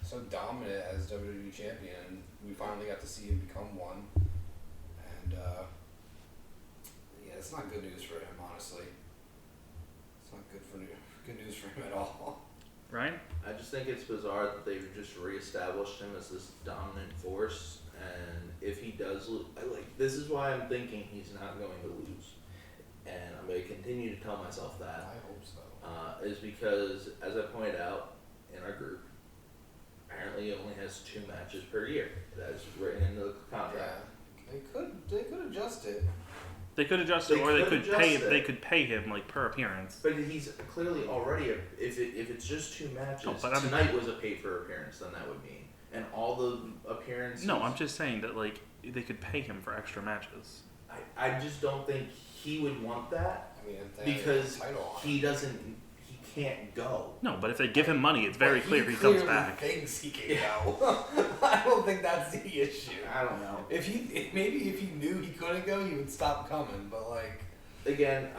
so dominant as WWE champion. We finally got to see him become one, and it's not good news for him, honestly. It's not good news for him at all. Ryan? I just think it's bizarre that they've just reestablished him as this dominant force, and if he does lose, this is why I'm thinking he's not going to lose, and I'm going to continue to tell myself that. I hope so. Is because, as I pointed out in our group, apparently he only has 2 matches per year. That is written into the contract. Yeah, they could adjust it. They could adjust it, or they could pay him like per appearance. But he's clearly already if it's just 2 matches. No, tonight was a paid for appearance. Then that would mean, and all the appearances. No, I'm just saying that like they could pay him for extra matches. I just don't think he would want that. I mean, because he can't go. No, but if they give him money, it's very clear he comes back. Thinks he can go. I don't think that's the issue. I don't know. If he knew he couldn't go, he would stop coming. But like, again,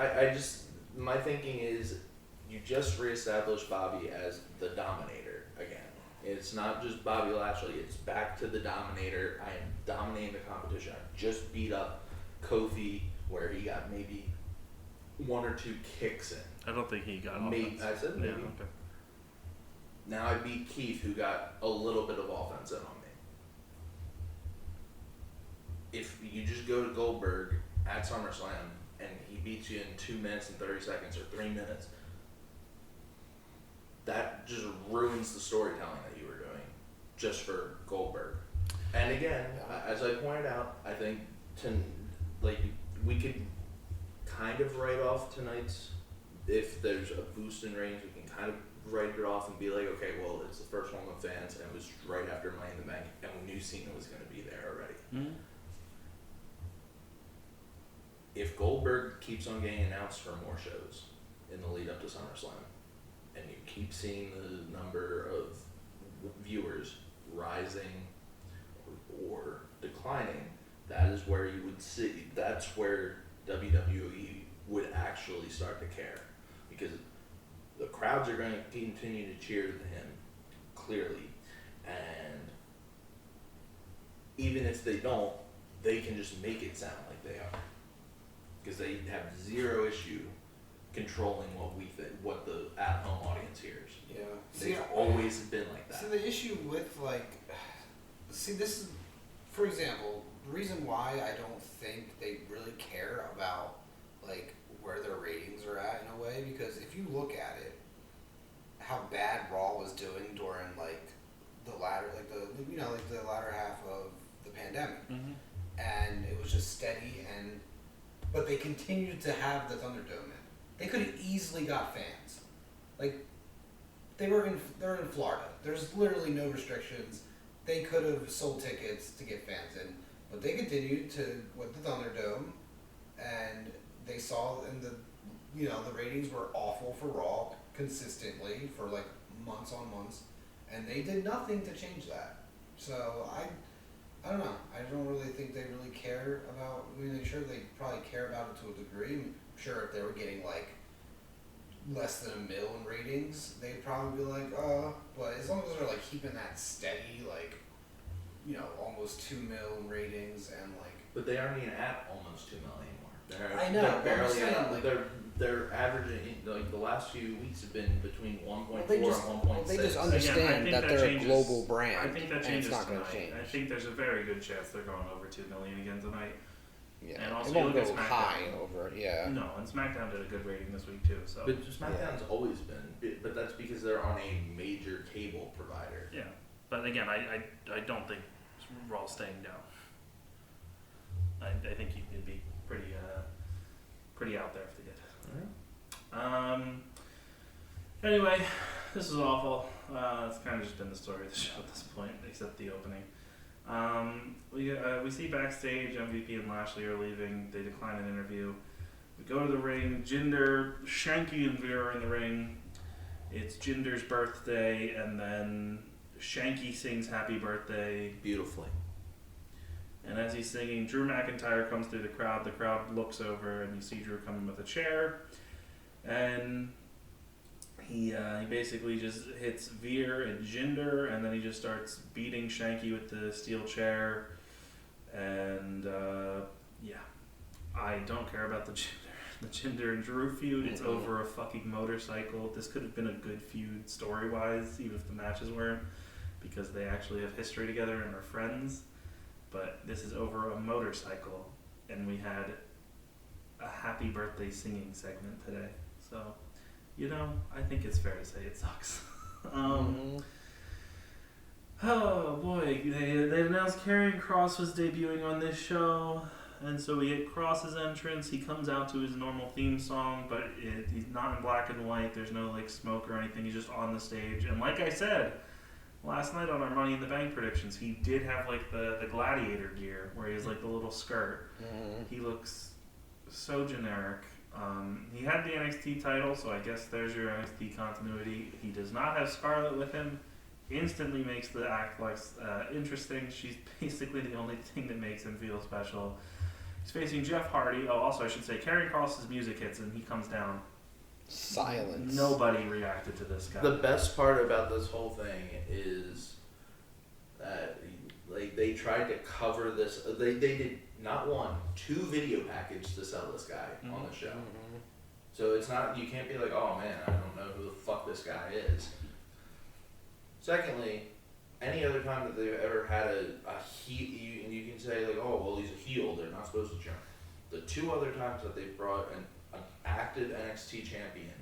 my thinking is, you just reestablish Bobby as the Dominator again. It's not just Bobby Lashley. It's back to the Dominator. I am dominating the competition. I just beat up Kofi, where he got maybe 1 or 2 kicks in. I don't think he got maybe. offense. I said maybe. Yeah, okay. Now I beat Keith, who got a little bit of offense in on me. If you just go to Goldberg at SummerSlam and he beats you in 2 minutes and 30 seconds or 3 minutes, that just ruins the storytelling that you were doing just for Goldberg. And again, as I pointed out, I think we could kind of write off tonight's. If there's a boost in ratings, we can kind of write it off and be like, okay, well, it's the first one with fans, and it was right after Money in the Bank, and we knew Cena was going to be there already. Mm-hmm. If Goldberg keeps on getting announced for more shows in the lead up to SummerSlam, and you keep seeing the number of viewers rising or declining, that is where you would see, that's where WWE would actually start to care. Because the crowds are going to continue to cheer him, clearly. And even if they don't, they can just make it sound like they are. Because they have zero issue controlling what the at-home audience hears. yeah, They've always been like that. So the issue with this is, for example, the reason why I don't think they really care about where their ratings are at in a way, because if you look at it, how bad Raw was doing during the latter half of the pandemic, and it was just steady, but they continued to have the Thunderdome in. They could have easily got fans. They're in Florida. There's literally no restrictions. They could have sold tickets to get fans in, but they continued with the Thunderdome, and they saw, and the ratings were awful for Raw consistently for months on months, and they did nothing to change that. So I don't know. I don't really think they really care about. I mean, sure, they probably care about it to a degree. I'm sure if they were getting less than 1 million in ratings, they'd probably be but as long as they're keeping that steady, almost 2 million ratings and But they aren't even at almost 2 million anymore. I know, They're but I'm barely saying, up. like- They're averaging, like, the last few weeks have been between 1.4 Well, they just- and 1.6. they just Again, I understand think that they're changes, a global brand. I think that and changes it's not going tonight. to change. I think there's a very good chance they're going over 2 million again tonight. Yeah, and also it won't you look go at SmackDown. high over. Yeah. No, and SmackDown did a good rating this week too. So But SmackDown's always been, but that's because they're on a major cable provider. yeah, but again, I don't think Raw's staying down. I think you'd be pretty out there if they did. Anyway, this is awful. It's kind of just been the story of the show at this point, except the opening. We see backstage MVP and Lashley are leaving. They decline an interview. We go to the ring. Jinder, Shanky, and Veer are in the ring. It's Jinder's birthday, and then Shanky sings "Happy Birthday." Beautifully. And as he's singing, Drew McIntyre comes through the crowd. The crowd looks over, and you see Drew coming with a chair. And he basically just hits Veer and Jinder, and then he just starts beating Shanky with the steel chair. And I don't care about the Jinder and Drew feud. It's over a fucking motorcycle. This could have been a good feud story-wise, even if the matches weren't, because they actually have history together and are friends. But this is over a motorcycle, and we had a happy birthday singing segment today. So, I think it's fair to say it sucks. Oh boy, they announced Karrion Kross was debuting on this show, and so we get Kross's entrance. He comes out to his normal theme song, but he's not in black and white. There's no smoke or anything. He's just on the stage, and like I said last night on our Money in the Bank predictions, he did have the gladiator gear where he has the little skirt. He looks so generic. He had the NXT title, so I guess there's your NXT continuity. He does not have Scarlett with him. Instantly makes the act less interesting. She's basically the only thing that makes him feel special. He's facing Jeff Hardy. Oh, also I should say, Karrion Kross's music hits and he comes down. Silence. Nobody reacted to this guy. The best part about this whole thing is that they tried to cover this. They did not one, 2 video packages to sell this guy on the show. So it's not, you can't be like, oh man, I don't know who the fuck this guy is. Secondly, any other time that they've ever had a heel, and you can say oh well, he's a heel, they're not supposed to jump. The 2 other times that they've brought an active NXT champion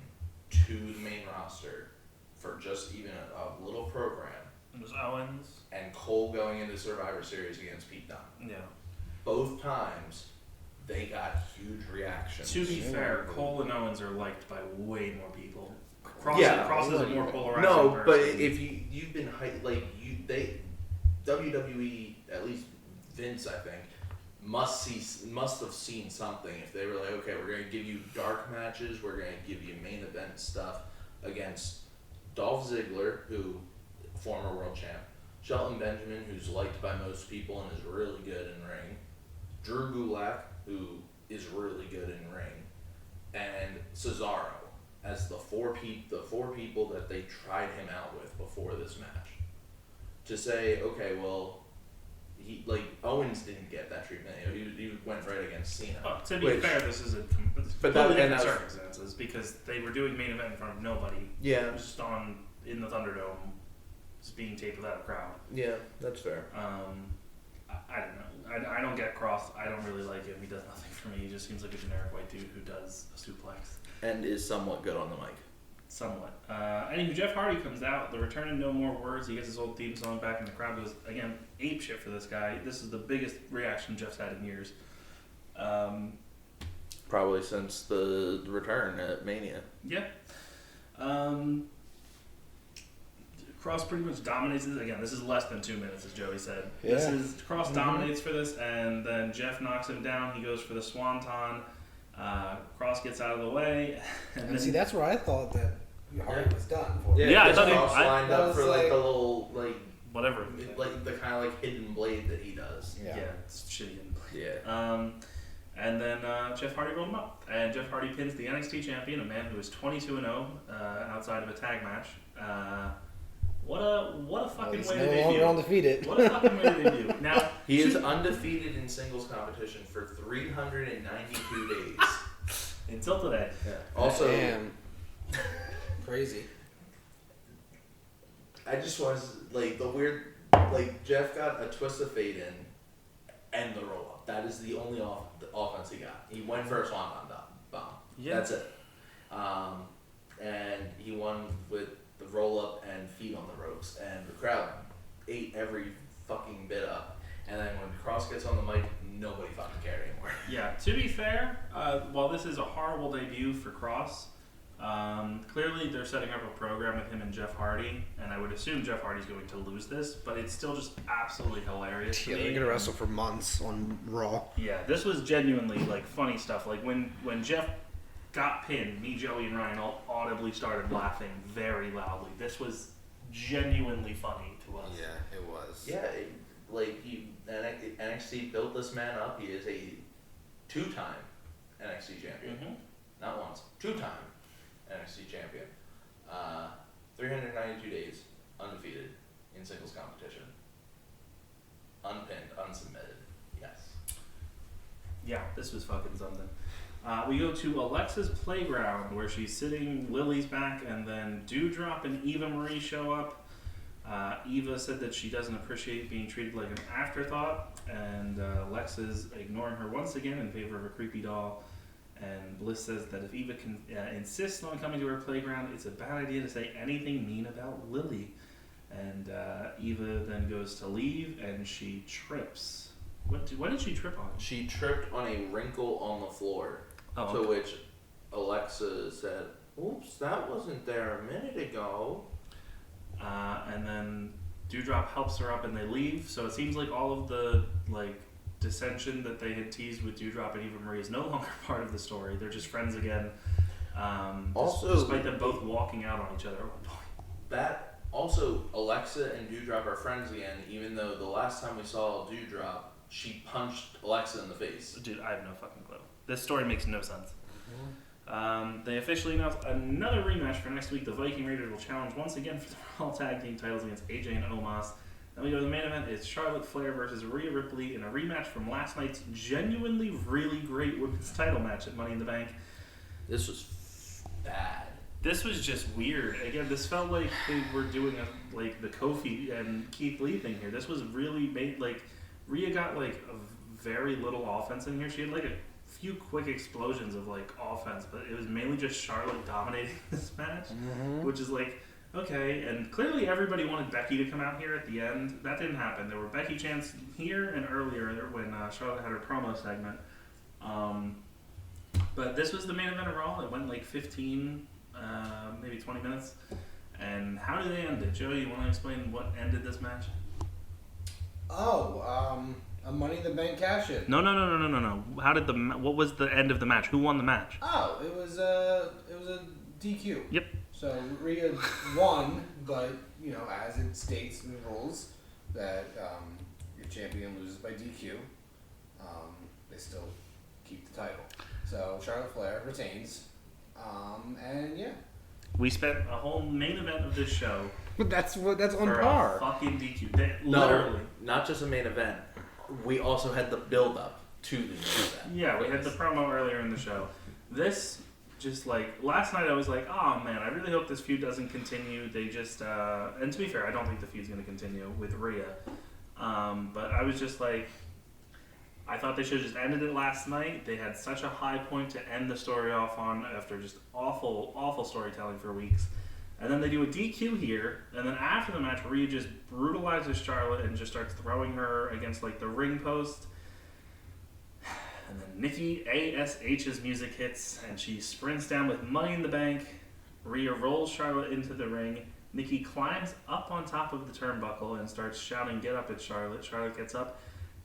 to the main roster for just even a little program. It was Owens. And Cole going into Survivor Series against Pete Dunne. Yeah. Both times, they got huge reactions. To be fair, Cole and Owens are liked by way more people. Kross is a more polarizing No, person. but if you've been WWE, at least Vince, I think, must have seen something if they were like, okay, we're going to give you dark matches, we're going to give you main event stuff against Dolph Ziggler, who former world champ, Shelton Benjamin, who's liked by most people and is really good in ring, Drew Gulak, who is really good in ring, and Cesaro as the four people that they tried him out with before this match. To say, okay, well, he Owens didn't get that treatment. He went right against Cena. To be fair, this is But totally that different was circumstances because they were doing main event in front of nobody. Yeah. It was just in the Thunderdome, just being taped without a crowd. Yeah, that's fair. I don't know. I don't get Kross. I don't really like him. He does nothing for me. He just seems like a generic white dude who does a suplex. And is somewhat good on the mic. Somewhat. Anywho, Jeff Hardy comes out. The return and no more words. He gets his old theme song back, and the crowd goes, again, ape shit for this guy. This is the biggest reaction Jeff's had in years. Probably since the return at Mania. Yeah. Kross pretty much dominates this. Again, this is less than 2 minutes, as Joey said. Yeah. Kross dominates for this, and then Jeff knocks him down. He goes for the Swanton. Kross gets out of the way. And see, that's where I thought that Hardy was done for. Yeah, I thought Kross lined up for the little whatever, the kind of hidden blade that he does. Yeah, it's shitty. Yeah. And then Jeff Hardy rolled him up, and Jeff Hardy pins the NXT champion, a man who is 22-0 outside of a tag match. What a fucking He's way no to longer debut. undefeated. What a fucking way to debut. Now He is undefeated in singles competition for 392 days. until today. Yeah. Also, Damn. Crazy. I just was like the weird, like Jeff got a twist of fate in, and the roll up. That is the only the offense he got. He went for a swan bomb. Yeah. That's it. And he won with the roll up and feet on the ropes, and the crowd ate every fucking bit up. And then when Cross gets on the mic, nobody fucking cared anymore. Yeah, to be fair, while this is a horrible debut for Cross, clearly they're setting up a program with him and Jeff Hardy, and I would assume Jeff Hardy's going to lose this, but it's still just absolutely hilarious to Yeah, me. they're gonna wrestle for months on Raw. Yeah, this was genuinely like funny stuff. Like when Jeff got pinned, me, Joey, and Ryan all audibly started laughing very loudly. This was genuinely funny to us. Yeah, it was. Yeah, NXT built this man up. He is a two-time NXT champion. Mm-hmm. Not once, two-time NXT champion. 392 days, undefeated in singles competition. Unpinned, unsubmitted. Yes. Yeah, this was fucking something. We go to Alexa's playground where she's sitting, Lily's back, and then Dewdrop and Eva Marie show up. Eva said that she doesn't appreciate being treated like an afterthought, and Alexa's ignoring her once again in favor of a creepy doll. And Bliss says that if Eva can insists on coming to her playground, it's a bad idea to say anything mean about Lily. And Eva then goes to leave, and she trips. What did she trip on? She tripped on a wrinkle on the floor, Oh, to okay. which Alexa said, "Oops, that wasn't there a minute ago." And then Dewdrop helps her up, and they leave. So it seems like all of the dissension that they had teased with Dewdrop and Eva Marie is no longer part of the story. They're just friends again. Also- despite them both walking out on each other at one point. That also, Alexa and Dewdrop are friends again, even though the last time we saw Dewdrop, she punched Alexa in the face. Dude, I have no fucking clue. This story makes no sense. They officially announced another rematch for next week. The Viking Raiders will challenge once again for the Raw Tag Team titles against AJ and Omos. Then we go to the main event. It's Charlotte Flair versus Rhea Ripley in a rematch from last night's genuinely really great women's title match at Money in the Bank. This was bad. This was just weird. Again, this felt like they were doing the Kofi and Keith Lee thing here. This was really made Rhea got a very little offense in here. She had a few quick explosions of offense, but it was mainly just Charlotte dominating this match, which is okay. And clearly everybody wanted Becky to come out here at the end. That didn't happen. There were Becky chants here and earlier when Charlotte had her promo segment. But this was the main event of Raw. It went 15, maybe 20 minutes. And how did they end it? Joey, you want to explain what ended this match? A Money in the Bank cash in. No. How did what was the end of the match? Who won the match? Oh, it was a DQ. Yep. So Rhea won, but as it states in the rules that your champion loses by DQ, they still keep the title. So Charlotte Flair retains, and yeah. We spent a whole main event of this show But that's on for par. a fucking DQ. Literally. Not just a main event. We also had the build-up to the main event. Yeah, we had the promo earlier in the show. This, just last night I was like, oh man, I really hope this feud doesn't continue. They just, and to be fair, I don't think the feud's going to continue with Rhea. But I was just I thought they should have just ended it last night. They had such a high point to end the story off on after just awful storytelling for weeks. And then they do a DQ here, and then after the match, Rhea just brutalizes Charlotte and just starts throwing her against the ring post. And then Nikki ASH's music hits, and she sprints down with Money in the Bank. Rhea rolls Charlotte into the ring. Nikki climbs up on top of the turnbuckle and starts shouting, "Get up!" at Charlotte. Charlotte gets up,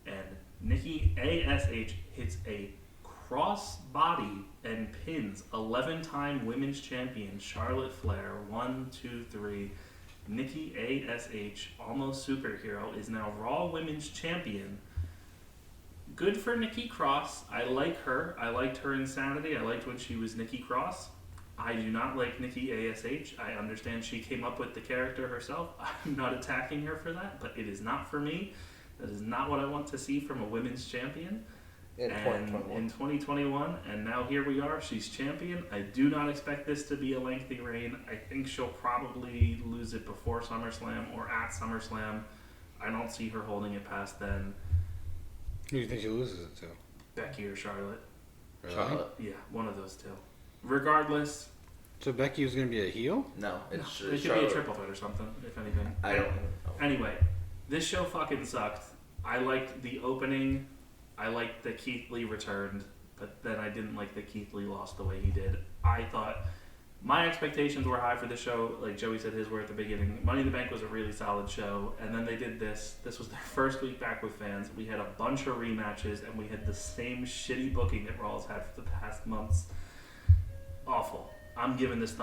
and Nikki ASH hits a cross body and pins 11-time women's champion Charlotte Flair. 1, 2, 3. Nikki ASH, almost superhero, is now Raw Women's Champion. Good for Nikki Cross. I like her. I liked her insanity. I liked when she was Nikki Cross. I do not like Nikki ASH. I understand she came up with the character herself. I'm not attacking her for that, but it is not for me. That is not what I want to see from a women's champion. In 2021. In 2021, and now here we are. She's champion. I do not expect this to be a lengthy reign. I think she'll probably lose it before SummerSlam or at SummerSlam. I don't see her holding it past then. Who do you think she loses it to? Becky or Charlotte. Really? Charlotte. Yeah, one of those two. Regardless, So Becky was going to be a heel? No, it it's could be a Charlotte. triple threat or something, if anything. I don't know. Anyway, this show fucking sucked. I liked the opening. I liked that Keith Lee returned, but then I didn't like that Keith Lee lost the way he did. I thought my expectations were high for the show. Like Joey said, his were at the beginning. Money in the Bank was a really solid show, and then they did this. This was their first week back with fans. We had a bunch of rematches, and we had the same shitty booking that Raw's had for the past months. Awful. I'm giving this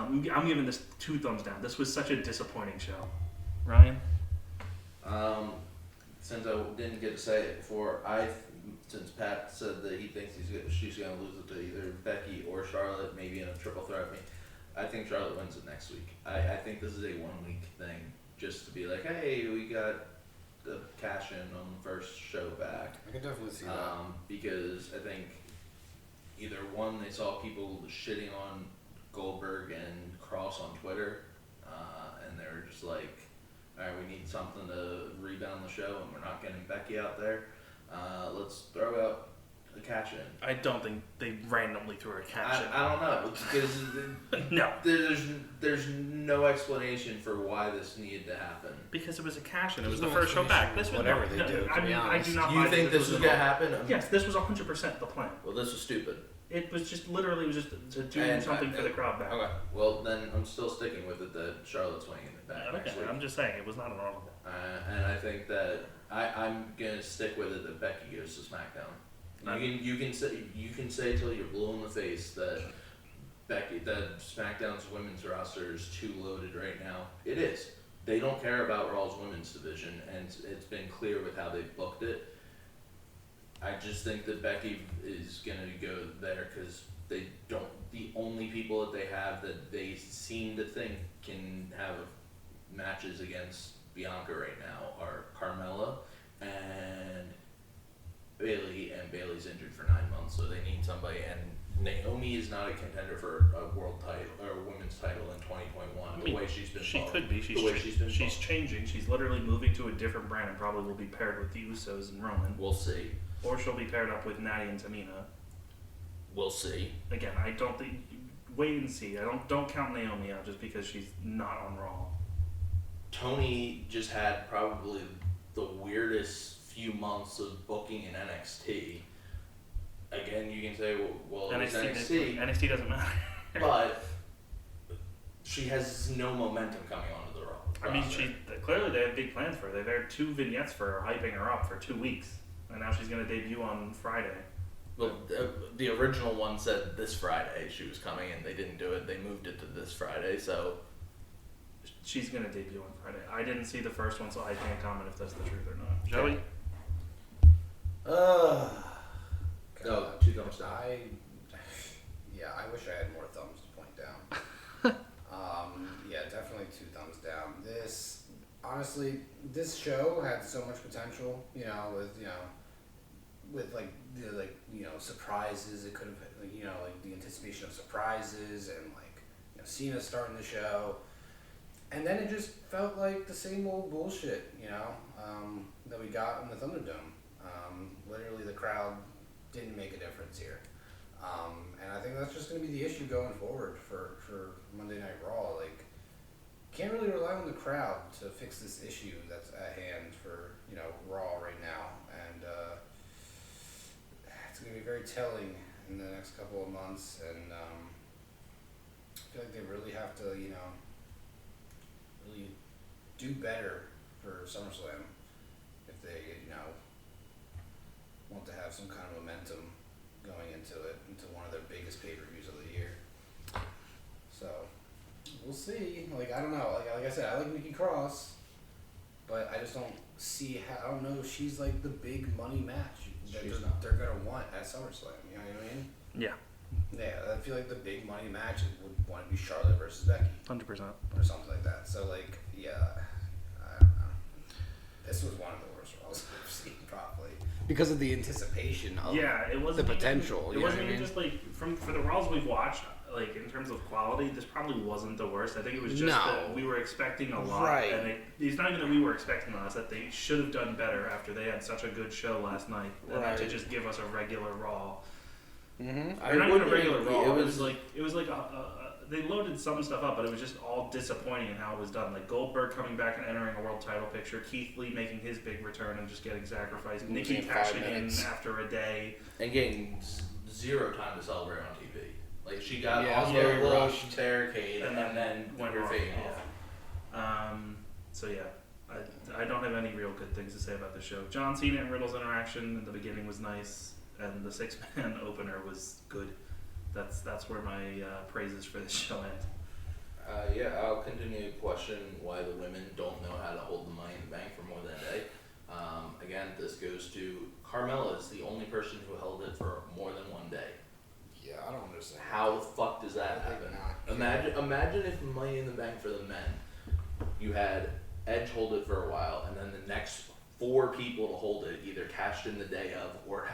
2 thumbs down. This was such a disappointing show. Ryan? Since I didn't get to say it before, since Pat said that he thinks she's going to lose it to either Becky or Charlotte, maybe in a triple threat, I think Charlotte wins it next week. I think this is a 1 week thing, just to be like, hey, we got the cash in on the first show back. I can definitely see that. Because I think either one, they saw people shitting on Goldberg and Cross on Twitter, and they were just like, all right, we need something to rebound the show, and we're not getting Becky out there. Let's throw out a cash in. I don't think they randomly threw a cash in. I don't know, because No. there's no explanation for why this needed to happen. Because it was a cash in. It was There's the no first show back. explanation This was whatever they do, to I be mean, I honest. do not You buy think that this was at gonna all. happen? Yes, this was 100% the plan. Well, this was stupid. It was just literally just to do And something for the crowd back. Okay. Well, then I'm still sticking with it that Charlotte's winning it back next Okay, week. I'm just saying it was not honorable. And I think that I'm gonna stick with it that Becky goes to SmackDown. You can say till you're blue in the face that SmackDown's women's roster is too loaded right now. It is. They don't care about Raw's women's division, and it's been clear with how they've booked it. I just think that Becky is gonna go there because they don't. The only people that they have that they seem to think can have matches against Bianca right now are Carmella and Bayley, and Bayley's injured for 9 months, so they need somebody. And Naomi is not a contender for a world title or a women's title in 2021. The way she's been, She booked. could be. She's changing. She's literally moving to a different brand and probably will be paired with the Usos and Roman. We'll see. Or she'll be paired up with Natty and Tamina. We'll see. Again, I don't think. Wait and see. I don't count Naomi out just because she's not on Raw. Tony just had probably the weirdest few months of booking in NXT. Again, you can say, well, it's NXT. NXT doesn't matter. But she has no momentum coming onto the Raw. I mean, clearly they have big plans for her. They've aired 2 vignettes for her, hyping her up for 2 weeks. And now she's going to debut on Friday. Well, the original one said this Friday she was coming, and they didn't do it. They moved it to this Friday, so... She's going to debut on Friday. I didn't see the first one, so I can't comment if that's the truth or not. Joey? Oh, 2 thumbs down. I wish I had more thumbs to point down. Yeah, definitely 2 thumbs down. Honestly, this show had so much potential, with surprises. It could have, the anticipation of surprises and Cena starting the show. And then it just felt like the same old bullshit, that we got in the Thunderdome. Literally, the crowd didn't make a difference here. And I think that's just going to be the issue going forward for Monday Night Raw. Can't really rely on the crowd to fix this issue that's at hand for, Raw right now. And it's going to be very telling in the next couple of months. And I feel like they really have to, really do better for SummerSlam if they, want to have some kind of momentum going into one of their biggest pay-per-views of the year. So, we'll see. I don't know. Like I said, I like Nikki Cross, but I just don't see how. I don't know if she's the big money match that they're gonna want at SummerSlam. You know what I mean? Yeah. Yeah, I feel like the big money match would want to be Charlotte versus Becky 100%. or something like that. So like, yeah, I don't know. This was one of the worst Raws I've seen, probably because of the anticipation of It wasn't the potential. It wasn't even just like for the Raws we've watched. Like in terms of quality, this probably wasn't the worst. I think it was just that we were expecting a lot, right? And it's not even that we were expecting less. That they should have done better after they had such a good show last night, and then to just give us a regular Raw. Mm-hmm. Not even a regular Raw. It was like they loaded some stuff up, but it was just all disappointing in how it was done. Like Goldberg coming back and entering a world title picture, Keith Lee making his big return and just getting sacrificed, Nikki cashing in after a day, and getting zero time to celebrate on TV. Like she got off very the little rushed barricade and then went her off. fading off. So yeah, I don't have any real good things to say about the show. John Cena and Riddle's interaction in the beginning was nice, and the 6-man opener was good. That's where my praises for this show end. I'll continue to question why the women don't know how to hold the Money in the Bank for more than a day. Again, this goes to Carmella is the only person who held it for more than one day. Yeah, I don't understand. How the fuck does that happen? Imagine if Money in the Bank for the men, you had Edge hold it for a while, and then the next 4 people to hold it either cashed in the day of or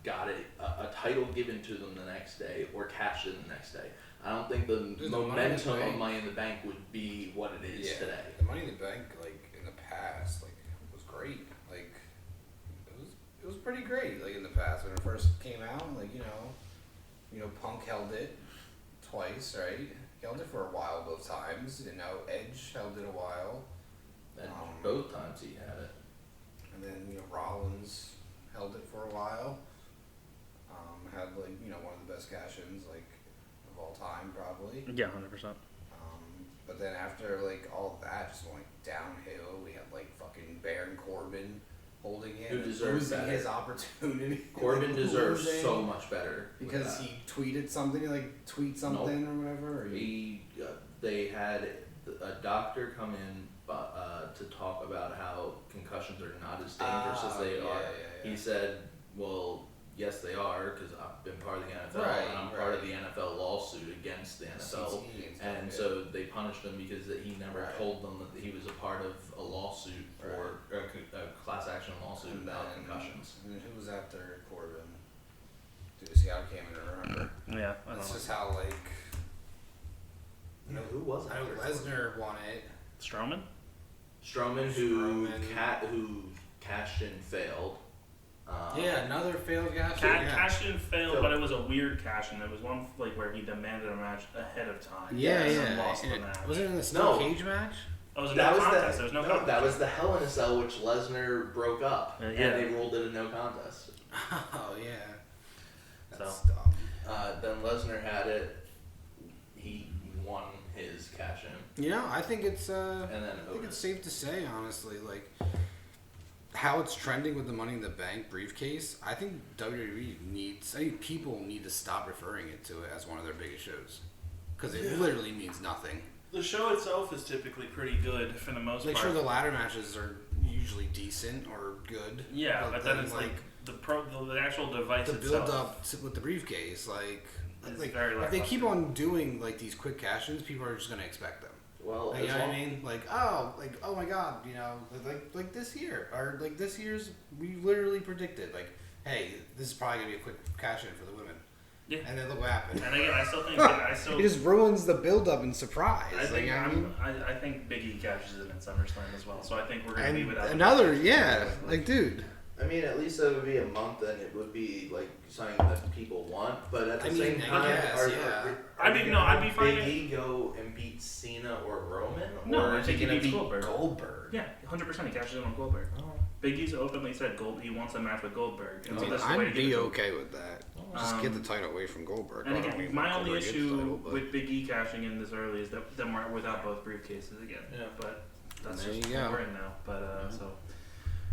got it a title given to them the next day or cashed in the next day. I don't think the momentum of Money in the Bank would be what it is today. The Money in the Bank, like in the past, like was great. Like it was pretty great. Like in the past when it first came out, like you know, Punk held it twice, right? He held it for a while both times. You know, Edge held it a while. And both times he had it. And then Rollins held it for a while. Had like one of the best cash-ins like of all time probably. Yeah, 100%. But then after like all that just went downhill, we had like fucking Baron Corbin holding it, who deserves his opportunity. Corbin deserves so much better because he tweeted something or whatever. Or they had a doctor come in to talk about how concussions are not as dangerous as they are. Yeah. He said, "Well, yes, they are, because I've been part of the NFL, and I'm part of the NFL lawsuit against the NFL, and so they punished him because he never told them that he was a part of a lawsuit or a class action lawsuit about concussions." And then who was after Corbin? Dude, see, I can't even remember. Yeah, that's just how like. Who was it? Lesnar won it. Strowman, who cashed in failed. Another failed cash. Cash in failed, but it was a weird cash in. It was one like where he demanded a match ahead of time. And lost the match. Was it in the steel cage match? Oh, it was no contest. There was no contest. That was the Hell in a Cell, which Lesnar broke up, and they ruled it a no contest. Oh yeah. That's so dumb. Then Lesnar had it. He won his cash in. I think it's and then I think it's safe to say, honestly, like how it's trending with the Money in the Bank briefcase. I think WWE people need to stop referring to it as one of their biggest shows because it literally means nothing. The show itself is typically pretty good for the most part. Sure, the ladder matches are usually decent or good. Yeah, but then it's like the actual device itself. The build up with the briefcase, if they keep on doing like these quick cash-ins, people are just gonna expect them. Well, you know what I mean? Oh my god, like this year or like this year's, we literally predicted hey, this is probably gonna be a quick cash-in for the women. Yeah. And then look what happened. And again, I still think it just ruins the build-up and surprise. I think Big E cashes in at SummerSlam as well. So I think we're gonna be without another. Dude. I mean, at least it would be a month, and it would be like something that people want. But at the same time, I'd be fine. Big E go and beat Cena or Roman? No, or I think he beats Goldberg. Goldberg. Yeah, 100%. He cashes in on Goldberg. Oh. Big E's openly said he wants a match with Goldberg. And I'd be okay with that. Just get the title away from Goldberg. And again, my only issue with Big E cashing in this early is that them we're without both briefcases again. Yeah, but that's just what we're in now. But so.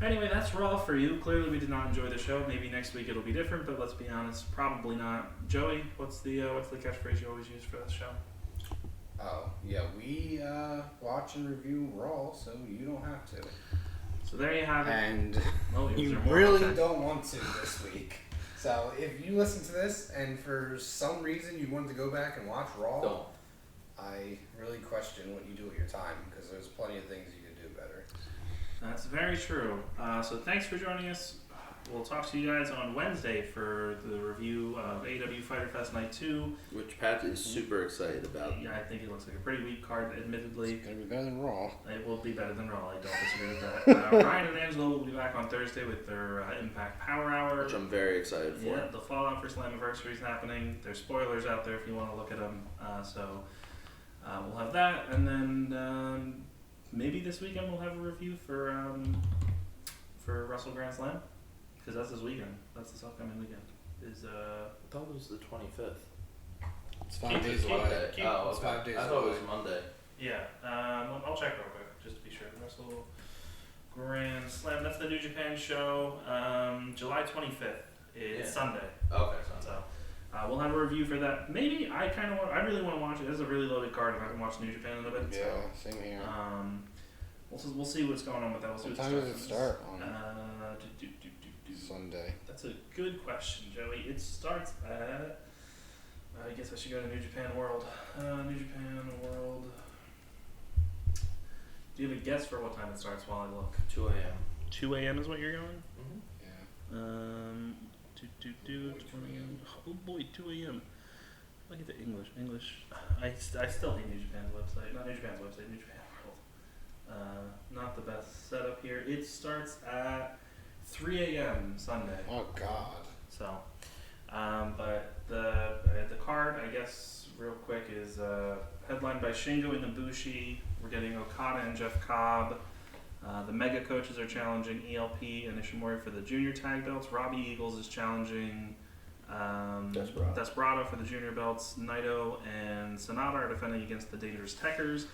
Anyway, that's Raw for you. Clearly, we did not enjoy the show. Maybe next week it'll be different, but let's be honest, probably not. Joey, what's the catchphrase you always use for this show? Oh yeah, we watch and review Raw, so you don't have to. So there you have it. And you really don't want to this week. So if you listen to this and for some reason you wanted to go back and watch Raw, Don't. I really question what you do with your time because there's plenty of things you could do better. That's very true. So thanks for joining us. We'll talk to you guys on Wednesday for the review of AEW Fighter Fest Night 2. Which Pat is super excited about. Yeah, I think it looks like a pretty weak card, admittedly. It's gonna be better than Raw. It will be better than Raw. I don't disagree with that. Ryan and Angelo will be back on Thursday with their Impact Power Hour. Which I'm very excited for. Yeah, the Fallout for Slammiversary is happening. There's spoilers out there if you want to look at them. We'll have that, and then maybe this weekend we'll have a review for Russell Grand Slam, because that's this weekend. That's this upcoming weekend. I thought it was the 25th. It's Keep 5 it- days keep away. it- keep- Oh, It's okay. 5 days I thought it away. was Monday. Yeah, I'll check real quick just to be sure. Russell Grand Slam. That's the New Japan show. July 25th. It's Yeah. Sunday. Okay, So we'll have a review for that. Maybe I really want to watch it. It's a really loaded card, and I haven't watched New Japan in a bit. Yeah, same here. So we'll see what's going on with that. We'll see What what time does it start on Sunday? Sunday? That's a good question, Joey. It starts at. I guess I should go to New Japan World. New Japan World. Do you have a guess for what time it starts while I look? 2 a.m. 2 a.m. is what you're going? Mm-hmm. Yeah. 2 a.m. Oh boy, 2 a.m. Look at the English. I still hate New Japan's website. Not New Japan's website, New Japan World. Not the best setup here. It starts at 3 a.m. Sunday. Oh God. So, but the card, I guess, real quick, is headlined by Shingo and Ibushi. We're getting Okada and Jeff Cobb. The Mega Coaches are challenging ELP and Ishimori for the junior tag belts. Robbie Eagles is challenging Desperado for the junior belts. Naito and Sonata are defending against the Dangerous Techers.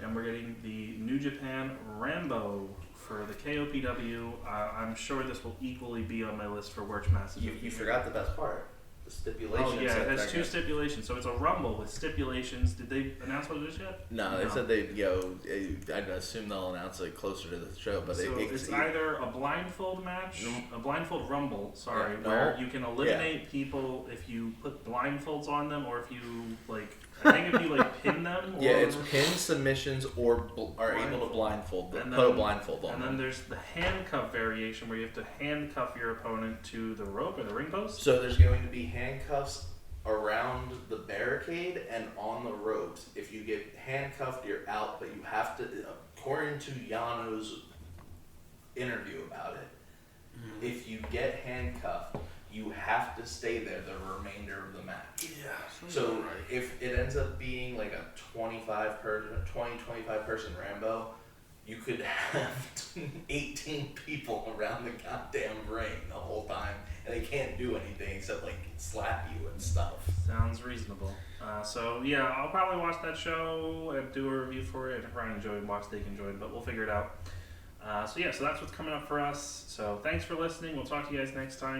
And we're getting the New Japan Rambo for the KOPW. I'm sure this will equally be on my list for worst matches. You forgot the best part. The stipulations. Oh yeah, that it has they're 2 gonna- stipulations. So it's a Rumble with stipulations. Did they announce what it is yet? No, they said they'd go. I'd assume they'll announce it closer to the show, but So it's either a blindfold match, a blindfold Rumble, sorry, Yeah, no. where you can eliminate people if you put blindfolds on them, or if you I think if you pin them. Or, yeah, it's pin submissions or are able to blindfold them. Put a blindfold on And them. then there's the handcuff variation where you have to handcuff your opponent to the rope or the ring post. So there's going to be handcuffs around the barricade and on the ropes. If you get handcuffed, you're out, but you have to, according to Yano's interview about it, if you get handcuffed, you have to stay there the remainder of the match. Yeah. So if it ends up being like a 25 person Rambo, you could have 18 people around the goddamn ring the whole time, and they can't do anything except slap you and stuff. Sounds reasonable. So yeah, I'll probably watch that show and do a review for it. If Ryan enjoyed, watch Steak enjoyed, but we'll figure it out. So that's what's coming up for us. So thanks for listening. We'll talk to you guys next time.